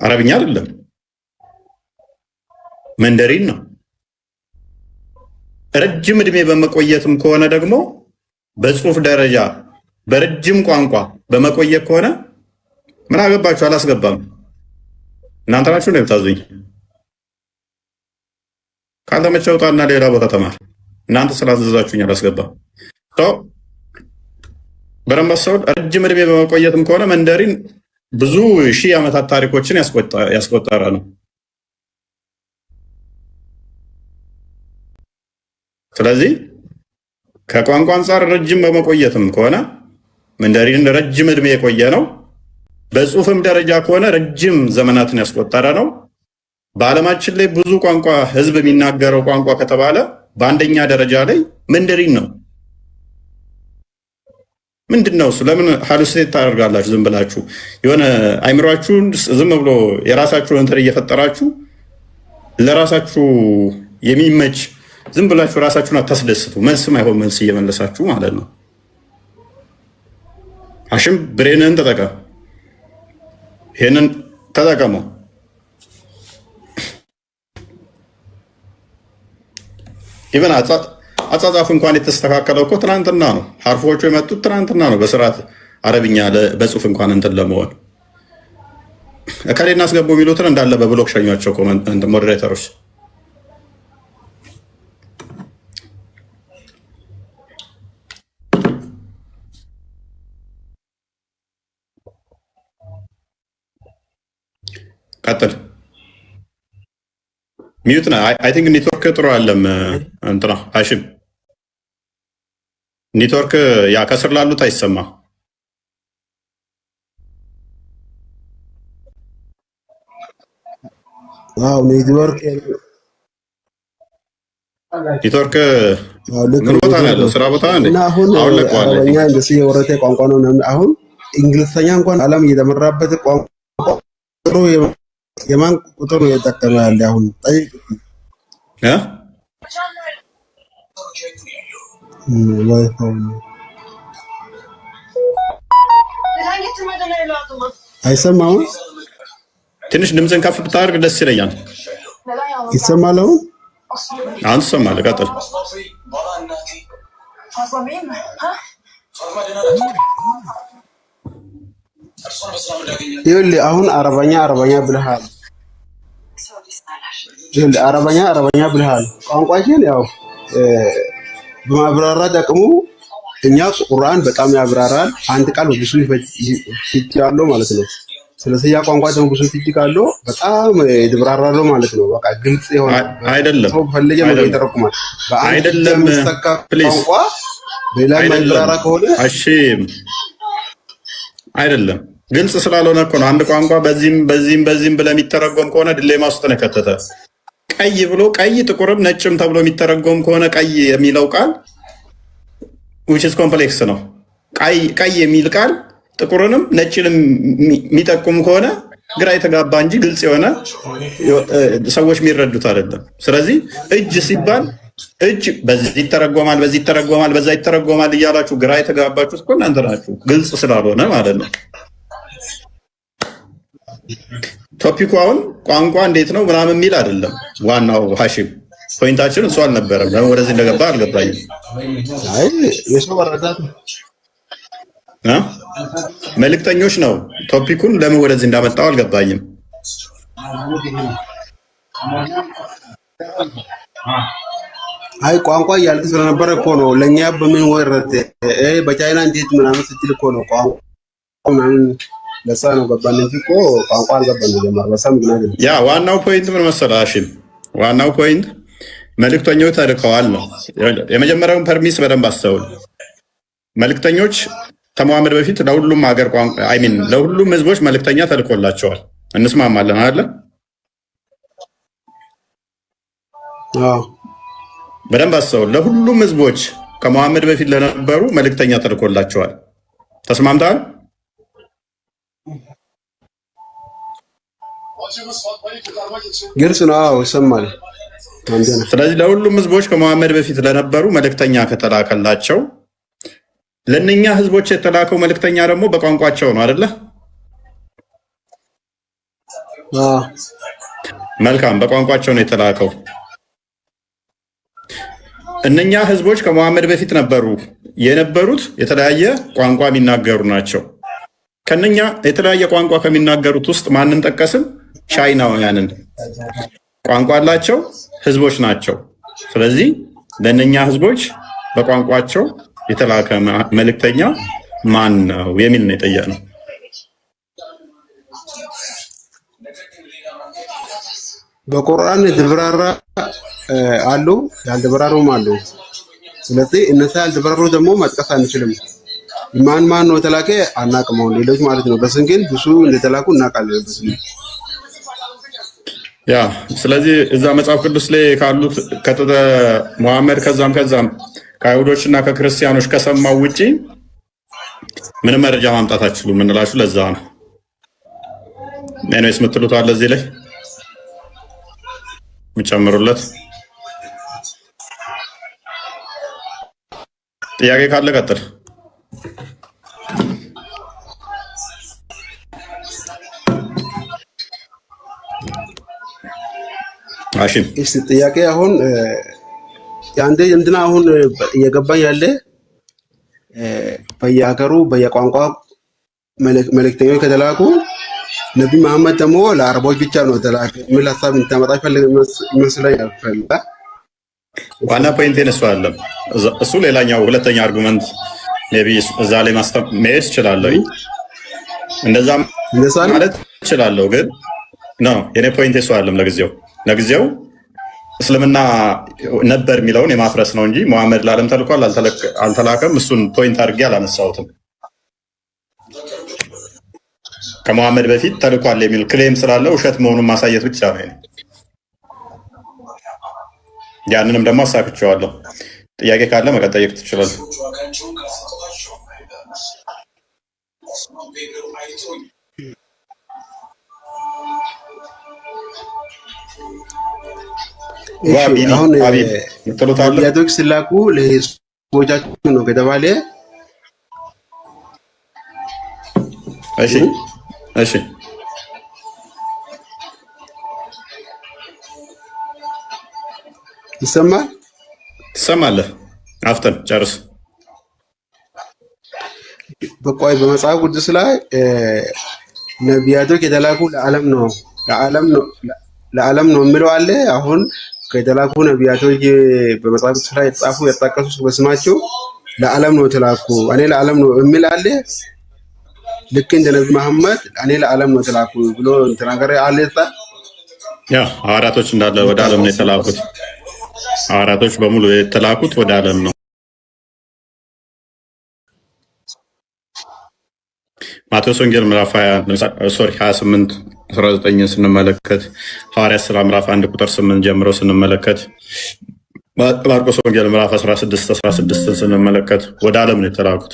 አረብኛ አይደለም፣ መንደሪን ነው። ረጅም እድሜ በመቆየትም ከሆነ ደግሞ በጽሁፍ ደረጃ በረጅም ቋንቋ በመቆየት ከሆነ ምን አገባችሁ? አላስገባም። እናንተ ናችሁ ነው የምታዙኝ። ካልተመቸው ውጣና ሌላ ቦታ ተማር። እናንተ ስላዘዛችሁኝ አላስገባም። በደንብ አስተውል። ረጅም እድሜ በመቆየትም ከሆነ መንደሪን ብዙ ሺህ ዓመታት ታሪኮችን ያስቆጠረ ነው። ስለዚህ ከቋንቋ አንጻር ረጅም በመቆየትም ከሆነ መንደሪን ረጅም እድሜ የቆየ ነው። በጽሁፍም ደረጃ ከሆነ ረጅም ዘመናትን ያስቆጠረ ነው። በዓለማችን ላይ ብዙ ቋንቋ ህዝብ የሚናገረው ቋንቋ ከተባለ በአንደኛ ደረጃ ላይ መንደሪን ነው። ምንድነው እሱ? ለምን ሃሉሲኔት ታደርጋላችሁ? ዝም ብላችሁ የሆነ አይምሯችሁን ዝም ብሎ የራሳችሁ እንትን እየፈጠራችሁ ለራሳችሁ የሚመች ዝም ብላችሁ ራሳችሁን አታስደስቱ። መልስ ማይሆን መልስ እየመለሳችሁ ማለት ነው። ሀሽም ብሬንህን ተጠቀም፣ ይሄንን ተጠቀመው። ኢቨን አጻጻፍ እንኳን የተስተካከለው እኮ ትናንትና ነው። ሀርፎቹ የመጡት ትናንትና ነው። በስርዓት አረብኛ በጽሁፍ እንኳን እንትን ለመሆን እከሌ እናስገቡ የሚሉትን እንዳለ በብሎክ ሸኟቸው ሞዴሬተሮች። ቀጥል። ሚዩት ነው። አይ ቲንክ ኔትወርክ ጥሩ አለም እንትና ሀሽም ኔትወርክ ያ ከስር ላሉት አይሰማ። አዎ ኔትወርክ ምን ቦታ ነው ያለው? ስራ ቦታ ነው። አሁን ለቋል። አረበኛ እንደዚህ የወረተ ቋንቋ ነው። አሁን እንግሊዝኛ እንኳን ዓለም እየተመራበት ቋንቋ ጥሩ የማን ቁጥር ነው እየተጠቀመ ያለ? አሁን ጠይቅ አይሰማም? ትንሽ ድምፅን ከፍ ብታደርግ ደስ ይለኛል። ይሰማል? አሁን ትሰማለህ። ቀጥል። ይኸውልህ አሁን አረበኛ ብለሃል። ይኸውልህ አረበኛ ብለሃል። ቋንቋችን ያው በማብራራት አቅሙ እኛ ቁርአን በጣም ያብራራል። አንድ ቃል ብዙ ፍቺ ያለው ማለት ነው። ስለዚህ ያ ቋንቋ ደግሞ ብዙ ፍቺ ካለው በጣም ይብራራል ማለት ነው። በቃ ግልጽ የሆነ አይደለም። ሰው ፈልጌ ማለት ይተረኩማል። አይደለም ቋንቋ በሌላ ማብራራ ከሆነ አሽም አይደለም። ግልጽ ስላልሆነ እኮ ነው። አንድ ቋንቋ በዚህም ብለህ የሚተረጎም ከሆነ ዲሌማ ውስጥ ነው ከተተ። ቀይ ብሎ ቀይ ጥቁርም ነጭም ተብሎ የሚተረጎም ከሆነ ቀይ የሚለው ቃል which is ኮምፕሌክስ ነው። ቀይ የሚል ቃል ጥቁርንም ነጭንም የሚጠቁም ከሆነ ግራ የተጋባ እንጂ ግልጽ የሆነ ሰዎች የሚረዱት አይደለም። ስለዚህ እጅ ሲባል እጅ በዚህ ይተረጎማል፣ በዛ ይተረጎማል እያላችሁ ግራ የተጋባችሁት እኮ እናንተ ናችሁ፣ ግልጽ ስላልሆነ ማለት ነው። ቶፒኩ አሁን ቋንቋ እንዴት ነው ምናምን የሚል አይደለም። ዋናው ሀሺም ፖይንታችን እሱ አልነበረም። ለምን ወደዚህ እንደገባ አልገባኝም። አይ የሰው መረዳት መልእክተኞች ነው ቶፒኩን ለምን ወደዚህ እንዳመጣው አልገባኝም። አይ ቋንቋ እያልክ ስለነበረ እኮ ነው። ለእኛ በምን ወረደ በቻይና እንዴት ምናምን ስትል እኮ ነው ቋንቋ ምናምን ለሳ ነው ገባን እንጂ እኮ ቋንቋ አልገባንም። ጀመር በሳም ግን አይደለም። ያ ዋናው ፖይንት ምን መሰለህ ሀሺም፣ ዋናው ፖይንት መልእክተኞች ተልከዋል ነው። የመጀመሪያውን ፐርሚስ በደንብ አስተውል። መልእክተኞች ከመሐመድ በፊት ለሁሉም ሀገር ቋንቋ ለሁሉም ህዝቦች መልእክተኛ ተልኮላቸዋል። እንስማማለን አይደል? በደንብ አስተውል። ለሁሉም ህዝቦች ከመሐመድ በፊት ለነበሩ መልእክተኛ ተልኮላቸዋል። ተስማምተሃል? ግልጽ ነው። አዎ ይሰማል። ስለዚህ ለሁሉም ህዝቦች ከመሐመድ በፊት ለነበሩ መልእክተኛ ከተላከላቸው ለእነኛ ህዝቦች የተላከው መልእክተኛ ደግሞ በቋንቋቸው ነው አይደለ? መልካም፣ በቋንቋቸው ነው የተላከው። እነኛ ህዝቦች ከመሐመድ በፊት የነበሩት የተለያየ ቋንቋ የሚናገሩ ናቸው። ከነኛ የተለያየ ቋንቋ ከሚናገሩት ውስጥ ማንን ጠቀስን? ቻይናውያንን። ቋንቋ ያላቸው ህዝቦች ናቸው። ስለዚህ ለእነኛ ህዝቦች በቋንቋቸው የተላከ መልእክተኛ ማን ነው የሚል ነው የጠየቅነው። በቁርአን የተብራራ አሉ፣ ያልተብራሩም አሉ። ስለዚህ እነዛ ያልተብራሩ ደግሞ መጥቀስ አንችልም። ማን ነው የተላከ አናውቅም። ሌሎች ማለት ነው በስም ግን ብዙ እንደተላኩ እናውቃለን። ያ ስለዚህ እዛ መጽሐፍ ቅዱስ ላይ ካሉት መሐመድ ከዛም ከአይሁዶች እና ከክርስቲያኖች ከሰማው ውጪ ምንም መረጃ ማምጣት አትችሉም እንላችሁ ለዛ ነው። ኤኒዌይስ የምትሉት አለ እዚህ ላይ ምጨምሩለት ጥያቄ ካለ ቀጥል። አሽም እሺ ጥያቄ አሁን ያንዴ እንትና አሁን እየገባኝ ያለ በየሀገሩ በየቋንቋ መልእክተኞች ከተላኩ ነቢ መሐመድ ደግሞ ለአረቦች ብቻ ነው ተላከ የሚል ሀሳብ እንታመጣ ይፈልግ ይመስለኛል። ዋና ፖይንት እሱ አይደለም። እሱ ሌላኛው ሁለተኛ አርጉመንት ነቢ እዛ ላይ መሄድ እችላለሁ፣ እንደዛ ማለት እችላለሁ። ግን ነው የኔ ፖይንት እሱ አይደለም። ለጊዜው እስልምና ነበር የሚለውን የማፍረስ ነው እንጂ መሐመድ ለዓለም ተልኳል አልተላከም፣ እሱን ፖይንት አድርጌ አላነሳሁትም። ከመሐመድ በፊት ተልኳል የሚል ክሌም ስላለ ውሸት መሆኑን ማሳየት ብቻ ነው። ያንንም ደግሞ አሳክቼዋለሁ። ጥያቄ ካለ መጠየቅ ትችላለህ። አሁን ነቢያቶች ሲላኩ ለህዝቦቻቸው ነው ከተባለ እሺ ይሰማል? ትሰማለህ? አፍተን ጨርስ። በቆይ በመጽሐፍ ቅዱስ ላይ ነቢያቶች የተላኩ ለዓለም ነው የሚለው አለ። አሁን ከተላኩ ነቢያቶች በመጽሐፍ ቅዱስ ላይ የተጻፉ የተጠቀሱ በስማቸው ለዓለም ነው የተላኩ እኔ ለዓለም ነው የሚል አለ። ልክ እንደ ነቢ መሐመድ እኔ ለዓለም ነው የተላኩ ብሎ ተናገረ አለ። ያ ሐዋርያቶች እንዳለ ወደ ዓለም ነው የተላኩት። ሐዋርያቶች በሙሉ የተላኩት ወደ ዓለም ነው። ማቴዎስ ወንጌል ምዕራፍ 28:19 ስንመለከት፣ ሐዋርያት ሥራ ምዕራፍ 1 ቁጥር 8 ጀምሮ ስንመለከት፣ ማርቆስ ወንጌል ምዕራፍ 16:16 ስንመለከት ወደ ዓለም ነው የተላኩት።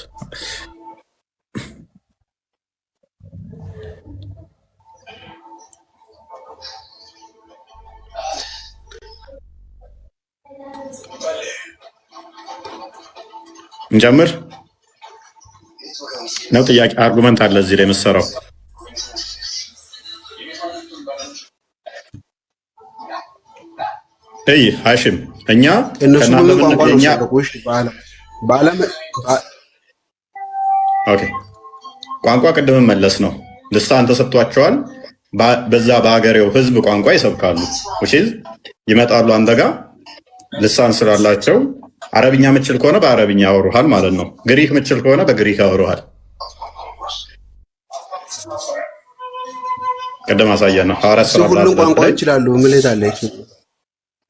እንጀምር ነው ጥያቄ አርጉመንት አለ እዚህ ላይ የምትሰራው? ሀሽም እኛ ቋንቋ ቅድም መለስ ነው ልሳን ተሰጥቷቸዋል። በዛ በሀገሬው ህዝብ ቋንቋ ይሰብካሉ። ይመጣሉ አንተ ጋር ልሳን ስላላቸው አረብኛ ምችል ከሆነ በአረብኛ ያወሩሃል ማለት ነው። ግሪክ ምችል ከሆነ በግሪክ ያወሩሃል። ቀደም አሳያ ነው። ሁሉም ቋንቋ ይችላሉ። ምልት አለች።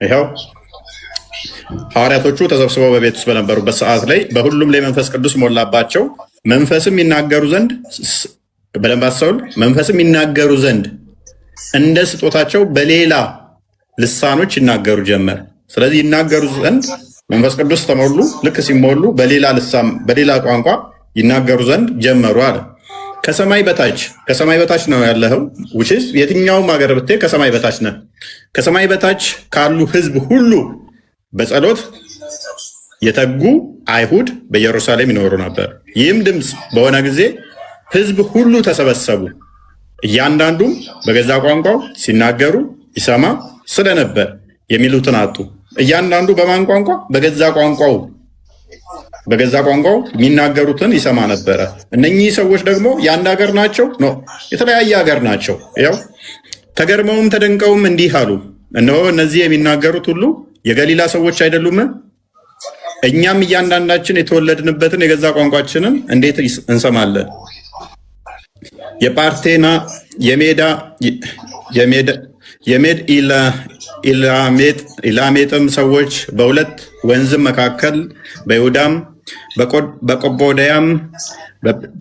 ይኸው ሐዋርያቶቹ ተሰብስበው በቤት ውስጥ በነበሩበት ሰዓት ላይ በሁሉም ላይ መንፈስ ቅዱስ ሞላባቸው። መንፈስም ይናገሩ ዘንድ በደንብ አስተውል። መንፈስም ይናገሩ ዘንድ እንደ ስጦታቸው በሌላ ልሳኖች ይናገሩ ጀመር። ስለዚህ ይናገሩ ዘንድ መንፈስ ቅዱስ ተሞሉ። ልክ ሲሞሉ በሌላ ልሳን በሌላ ቋንቋ ይናገሩ ዘንድ ጀመሩ አለ። ከሰማይ በታች ነው ያለኸው። የትኛውም ሀገር ብትሄድ ከሰማይ በታች ነህ። ከሰማይ በታች ካሉ ህዝብ ሁሉ በጸሎት የተጉ አይሁድ በኢየሩሳሌም ይኖሩ ነበር። ይህም ድምፅ በሆነ ጊዜ ህዝብ ሁሉ ተሰበሰቡ። እያንዳንዱም በገዛ ቋንቋው ሲናገሩ ይሰማ ስለነበር የሚሉትን አጡ። እያንዳንዱ በማን ቋንቋ? በገዛ ቋንቋው የሚናገሩትን ይሰማ ነበረ። እነኚህ ሰዎች ደግሞ የአንድ ሀገር ናቸው? ኖ፣ የተለያየ ሀገር ናቸው። ያው ተገርመውም ተደንቀውም እንዲህ አሉ፣ እነሆ እነዚህ የሚናገሩት ሁሉ የገሊላ ሰዎች አይደሉም? እኛም እያንዳንዳችን የተወለድንበትን የገዛ ቋንቋችንን እንዴት እንሰማለን? የጳርቴና የሜድ ኢላሜጥም ሰዎች በሁለት ወንዝም መካከል በይሁዳም በቆቦዳያም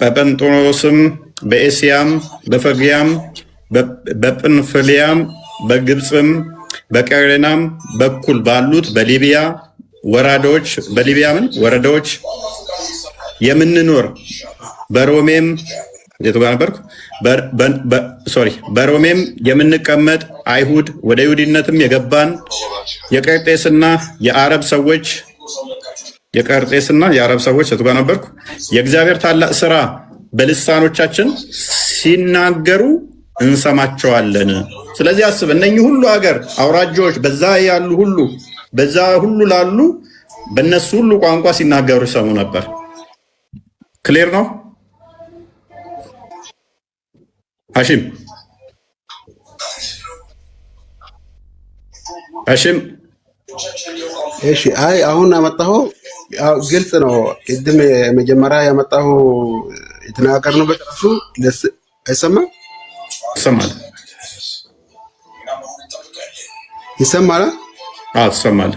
በጴንጦስም በኤስያም በፍርግያም በጵንፍልያም በግብፅም በቀሬናም በኩል ባሉት በሊቢያ ወረዳዎች የምንኖር በሮሜም የቱ ጋር ነበርኩ? በሮሜም የምንቀመጥ አይሁድ ወደ ይሁዲነትም የገባን የቀርጤስና የአረብ ሰዎች የቱ ጋር ነበርኩ? የእግዚአብሔር ታላቅ ስራ በልሳኖቻችን ሲናገሩ እንሰማቸዋለን። ስለዚህ አስብ፣ እነኚህ ሁሉ ሀገር አውራጆች በዛ ያሉ ሁሉ በዛ ሁሉ ላሉ በእነሱ ሁሉ ቋንቋ ሲናገሩ ይሰሙ ነበር። ክሊር ነው ሀሺም? እሺ፣ አይ አሁን አመጣኸው ግልጽ ነው። ቅድም መጀመሪያ ያመጣው የተናገርንበት ራሱ አይሰማም? ይሰማል? አዎ ይሰማል።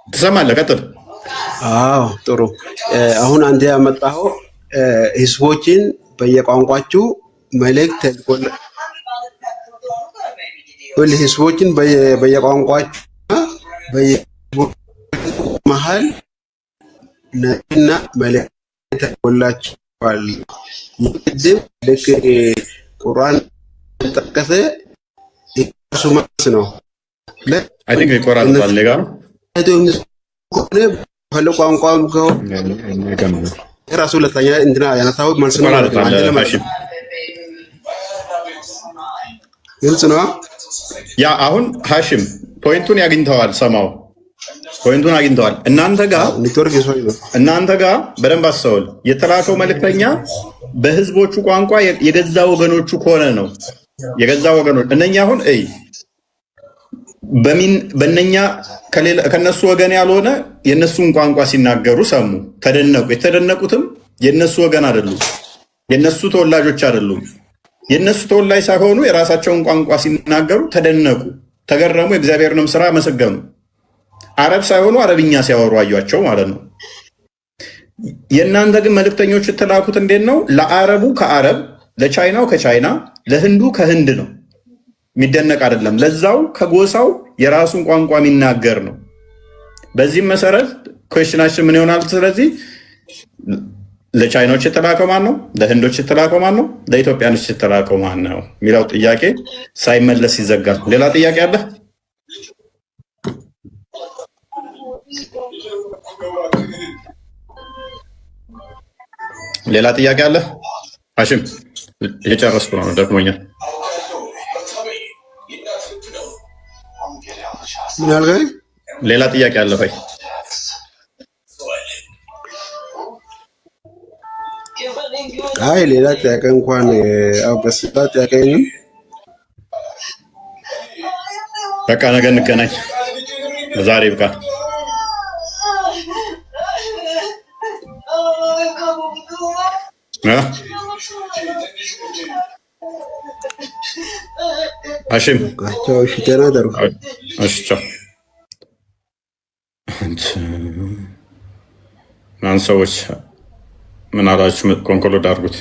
ትሰማለህ? ቀጥል። አዎ ጥሩ። አሁን አንተ ያመጣኸው ህዝቦችን በየቋንቋቸው መልእክት ህዝቦችን በየቋንቋቸው መሀል ነቢይና መልእክት ተልኮላቸዋል። ይቅድም ልክ ቁርአን ጠቀሰ እሱ መልስ ነው። አይ ቲንክ ይቆራረጣል ሌጋ ከሆነ ፈለ ቋንቋም ከሆነ ራሱ ለታኛ እንትና ያነሳው መልስ ነው ማለት ነው። ግልጽ ነው። ያ አሁን ሀሽም ፖይንቱን ያግኝተዋል። ሰማው ፖይንቱን አግኝተዋል። እናንተ ጋር በደንብ አስተውል። የተላከው መልእክተኛ በህዝቦቹ ቋንቋ የገዛ ወገኖቹ ከሆነ ነው። የገዛ ወገኖች እነኛ አሁን በእነኛ ከነሱ ወገን ያልሆነ የነሱን ቋንቋ ሲናገሩ ሰሙ፣ ተደነቁ። የተደነቁትም የነሱ ወገን አይደሉም፣ የነሱ ተወላጆች አይደሉም። የነሱ ተወላጅ ሳይሆኑ የራሳቸውን ቋንቋ ሲናገሩ ተደነቁ፣ ተገረሙ፣ የእግዚአብሔርንም ስራ አመሰገኑ። አረብ ሳይሆኑ አረብኛ ሲያወሩ አዩአቸው ማለት ነው። የእናንተ ግን መልእክተኞች የተላኩት እንዴት ነው? ለአረቡ ከአረብ፣ ለቻይናው ከቻይና፣ ለህንዱ ከህንድ ነው። የሚደነቅ አይደለም። ለዛው ከጎሳው የራሱን ቋንቋ የሚናገር ነው። በዚህም መሰረት ኩዌስችናችን ምን ይሆናል? ስለዚህ ለቻይናዎች የተላከው ማን ነው? ለህንዶች የተላከው ማን ነው? ለኢትዮጵያኖች የተላከው ማን ነው የሚለው ጥያቄ ሳይመለስ ይዘጋል። ሌላ ጥያቄ አለ? ሌላ ጥያቄ አለ? ሀሽም የጨረስኩ ነው፣ ደክሞኛል። ምን አልከኝ? ሌላ ጥያቄ አለ ወይ? አይ ሌላ ጥያቄ እንኳን በስታ ጥያቄ ነው። በቃ ነገ እንገናኝ። ዛሬ ብቃ። ሀሽም ማን ሰዎች ምን አላችሁ? ኮንኮሎድ አድርጉት።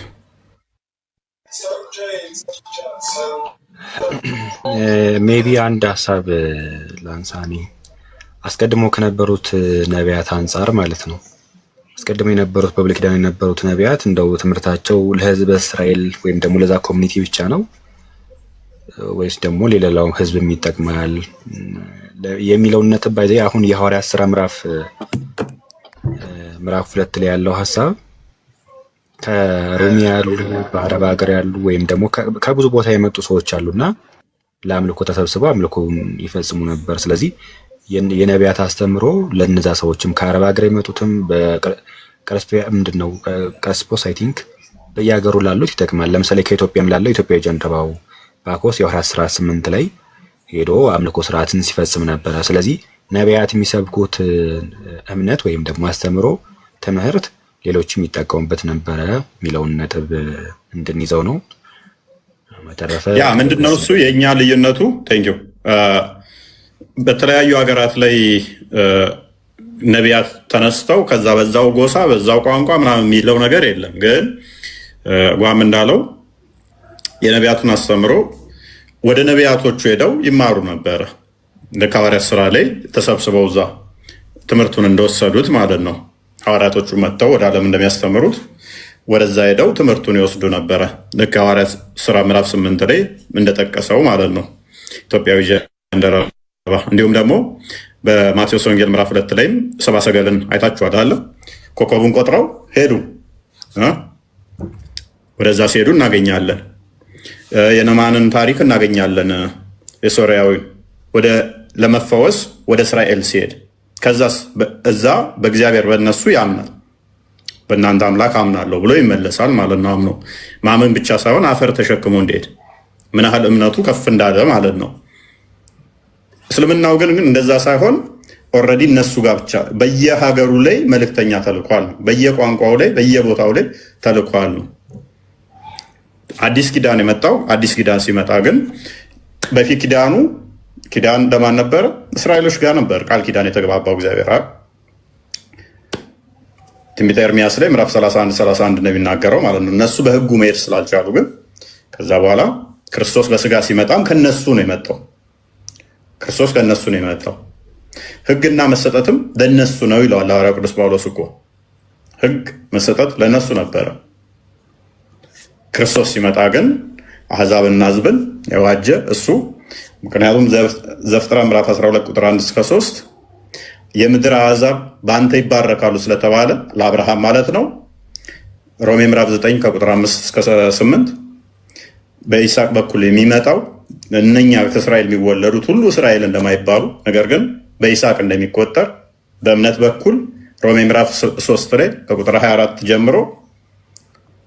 ሜቢ አንድ ሀሳብ ላንሳኔ አስቀድሞ ከነበሩት ነቢያት አንጻር ማለት ነው። አስቀድሞ የነበሩት በብሉይ ኪዳን የነበሩት ነቢያት እንደው ትምህርታቸው ለሕዝበ እስራኤል ወይም ደግሞ ለዛ ኮሚኒቲ ብቻ ነው ወይስ ደግሞ ለሌላው ሕዝብ ይጠቅማል የሚለውን ነጥብ ባይዘ አሁን የሐዋርያት ሥራ ምዕራፍ 2 ላይ ያለው ሐሳብ ከሮሚ ያሉ በአረብ ሀገር ያሉ ወይም ደግሞ ከብዙ ቦታ የመጡ ሰዎች አሉና ለአምልኮ ተሰብስበው አምልኮውን ይፈጽሙ ነበር። ስለዚህ የነቢያት አስተምሮ ለነዛ ሰዎችም ከአረብ ሀገር የመጡትም ቀስፖስ አይ ቲንክ በየሀገሩ ላሉት ይጠቅማል። ለምሳሌ ከኢትዮጵያም ላለው ኢትዮጵያዊ ጀንደባው ባኮስ የሐዋርያት ሥራ 8 ላይ ሄዶ አምልኮ ስርዓትን ሲፈጽም ነበረ። ስለዚህ ነቢያት የሚሰብኩት እምነት ወይም ደግሞ አስተምሮ ትምህርት ሌሎችም ይጠቀሙበት ነበረ የሚለውን ነጥብ እንድንይዘው ነው። በተረፈ ያ ምንድነው እሱ የኛ ልዩነቱ ቴንኪው በተለያዩ ሀገራት ላይ ነቢያት ተነስተው ከዛ በዛው ጎሳ በዛው ቋንቋ ምናምን የሚለው ነገር የለም። ግን ጓም እንዳለው የነቢያቱን አስተምሮ ወደ ነቢያቶቹ ሄደው ይማሩ ነበረ። እንደ ሐዋርያት ሥራ ላይ ተሰብስበው እዛ ትምህርቱን እንደወሰዱት ማለት ነው። ሐዋርያቶቹ መጥተው ወደ ዓለም እንደሚያስተምሩት ወደዛ ሄደው ትምህርቱን ይወስዱ ነበረ። ልክ ሐዋርያት ሥራ ምዕራፍ 8 ላይ እንደጠቀሰው ማለት ነው። ኢትዮጵያዊ ጃንደረባ እንዲሁም ደግሞ በማቴዎስ ወንጌል ምዕራፍ 2 ላይም ሰብአ ሰገልን አይታችኋል አለ። ኮከቡን ቆጥረው ሄዱ። ወደዛ ሲሄዱ እናገኛለን። የነማንን ታሪክ እናገኛለን። የሶርያዊ ወደ ለመፈወስ ወደ እስራኤል ሲሄድ ከዛስ እዛ በእግዚአብሔር በእነሱ ያምናል። በእናንተ አምላክ አምናለሁ ብሎ ይመለሳል ማለት ነው። አምኖ ማመን ብቻ ሳይሆን አፈር ተሸክሞ እንዲሄድ ምን ያህል እምነቱ ከፍ እንዳለ ማለት ነው። እስልምናው ግን እንደዛ ሳይሆን ኦልሬዲ እነሱ ጋር ብቻ በየሀገሩ ላይ መልእክተኛ ተልኳል። በየቋንቋው ላይ በየቦታው ላይ ተልኳል ነው። አዲስ ኪዳን የመጣው አዲስ ኪዳን ሲመጣ ግን በፊት ኪዳን እንደማን ነበረ? እስራኤሎች ጋር ነበር ቃል ኪዳን የተገባባው እግዚአብሔር አይደል? ትንቢተ ኤርምያስ ላይ ምዕራፍ 31 ነው የሚናገረው ማለት ነው። እነሱ በህጉ መሄድ ስላልቻሉ ግን ከዛ በኋላ ክርስቶስ በስጋ ሲመጣም ከነሱ ነው የመጣው። ክርስቶስ ከነሱ ነው የመጣው። ህግና መሰጠትም ለነሱ ነው ይለዋል ሐዋርያው ቅዱስ ጳውሎስ እኮ። ህግ መሰጠት ለነሱ ነበረ። ክርስቶስ ሲመጣ ግን አሕዛብና ህዝብን የዋጀ እሱ። ምክንያቱም ዘፍጥረት ምዕራፍ 12 ቁጥር 1 እስከ 3 የምድር አሕዛብ በአንተ ይባረካሉ ስለተባለ ለአብርሃም ማለት ነው። ሮሜ ምዕራፍ 9 ከቁጥር 5 እስከ 8 በይስሐቅ በኩል የሚመጣው እነኛ ከእስራኤል የሚወለዱት ሁሉ እስራኤል እንደማይባሉ ነገር ግን በይስሐቅ እንደሚቆጠር በእምነት በኩል ሮሜ ምዕራፍ 3 ላይ ከቁጥር 24 ጀምሮ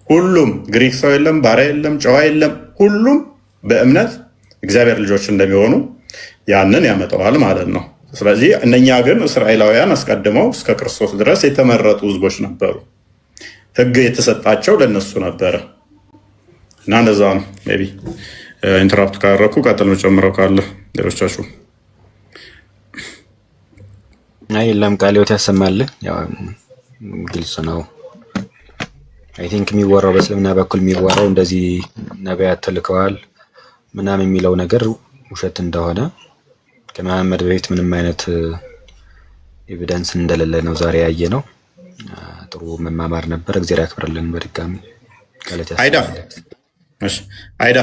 ሁሉም ግሪክ ሰው የለም፣ ባሪያ የለም፣ ጨዋ የለም፣ ሁሉም በእምነት እግዚአብሔር ልጆች እንደሚሆኑ ያንን ያመጣዋል ማለት ነው። ስለዚህ እነኛ ግን እስራኤላውያን አስቀድመው እስከ ክርስቶስ ድረስ የተመረጡ ህዝቦች ነበሩ። ህግ የተሰጣቸው ለነሱ ነበረ እና እንደዛ ነው። ሜይ ቢ ኢንተራፕት ካደረኩ ቀጥል መጨምረው ካለ ሌሎቻችሁ። አይ የለም ቃለ ሕይወት ያሰማልን። ያው ግልጽ ነው። አይ ቲንክ የሚወራው በእስልምና በኩል የሚወራው እንደዚህ ነቢያት ተልከዋል ምናምን የሚለው ነገር ውሸት እንደሆነ ከመሐመድ በፊት ምንም አይነት ኤቪደንስ እንደሌለ ነው ዛሬ ያየ ነው። ጥሩ መማማር ነበር። እግዚአብሔር ያክብርልን። በድጋሚ አይዳ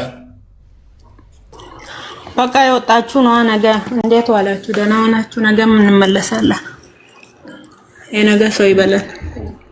በቃ የወጣችሁ ነው። ነገ እንዴት ዋላችሁ? ደህና ሆናችሁ? ነገ እንመለሳለን። የነገ ሰው ይበለን።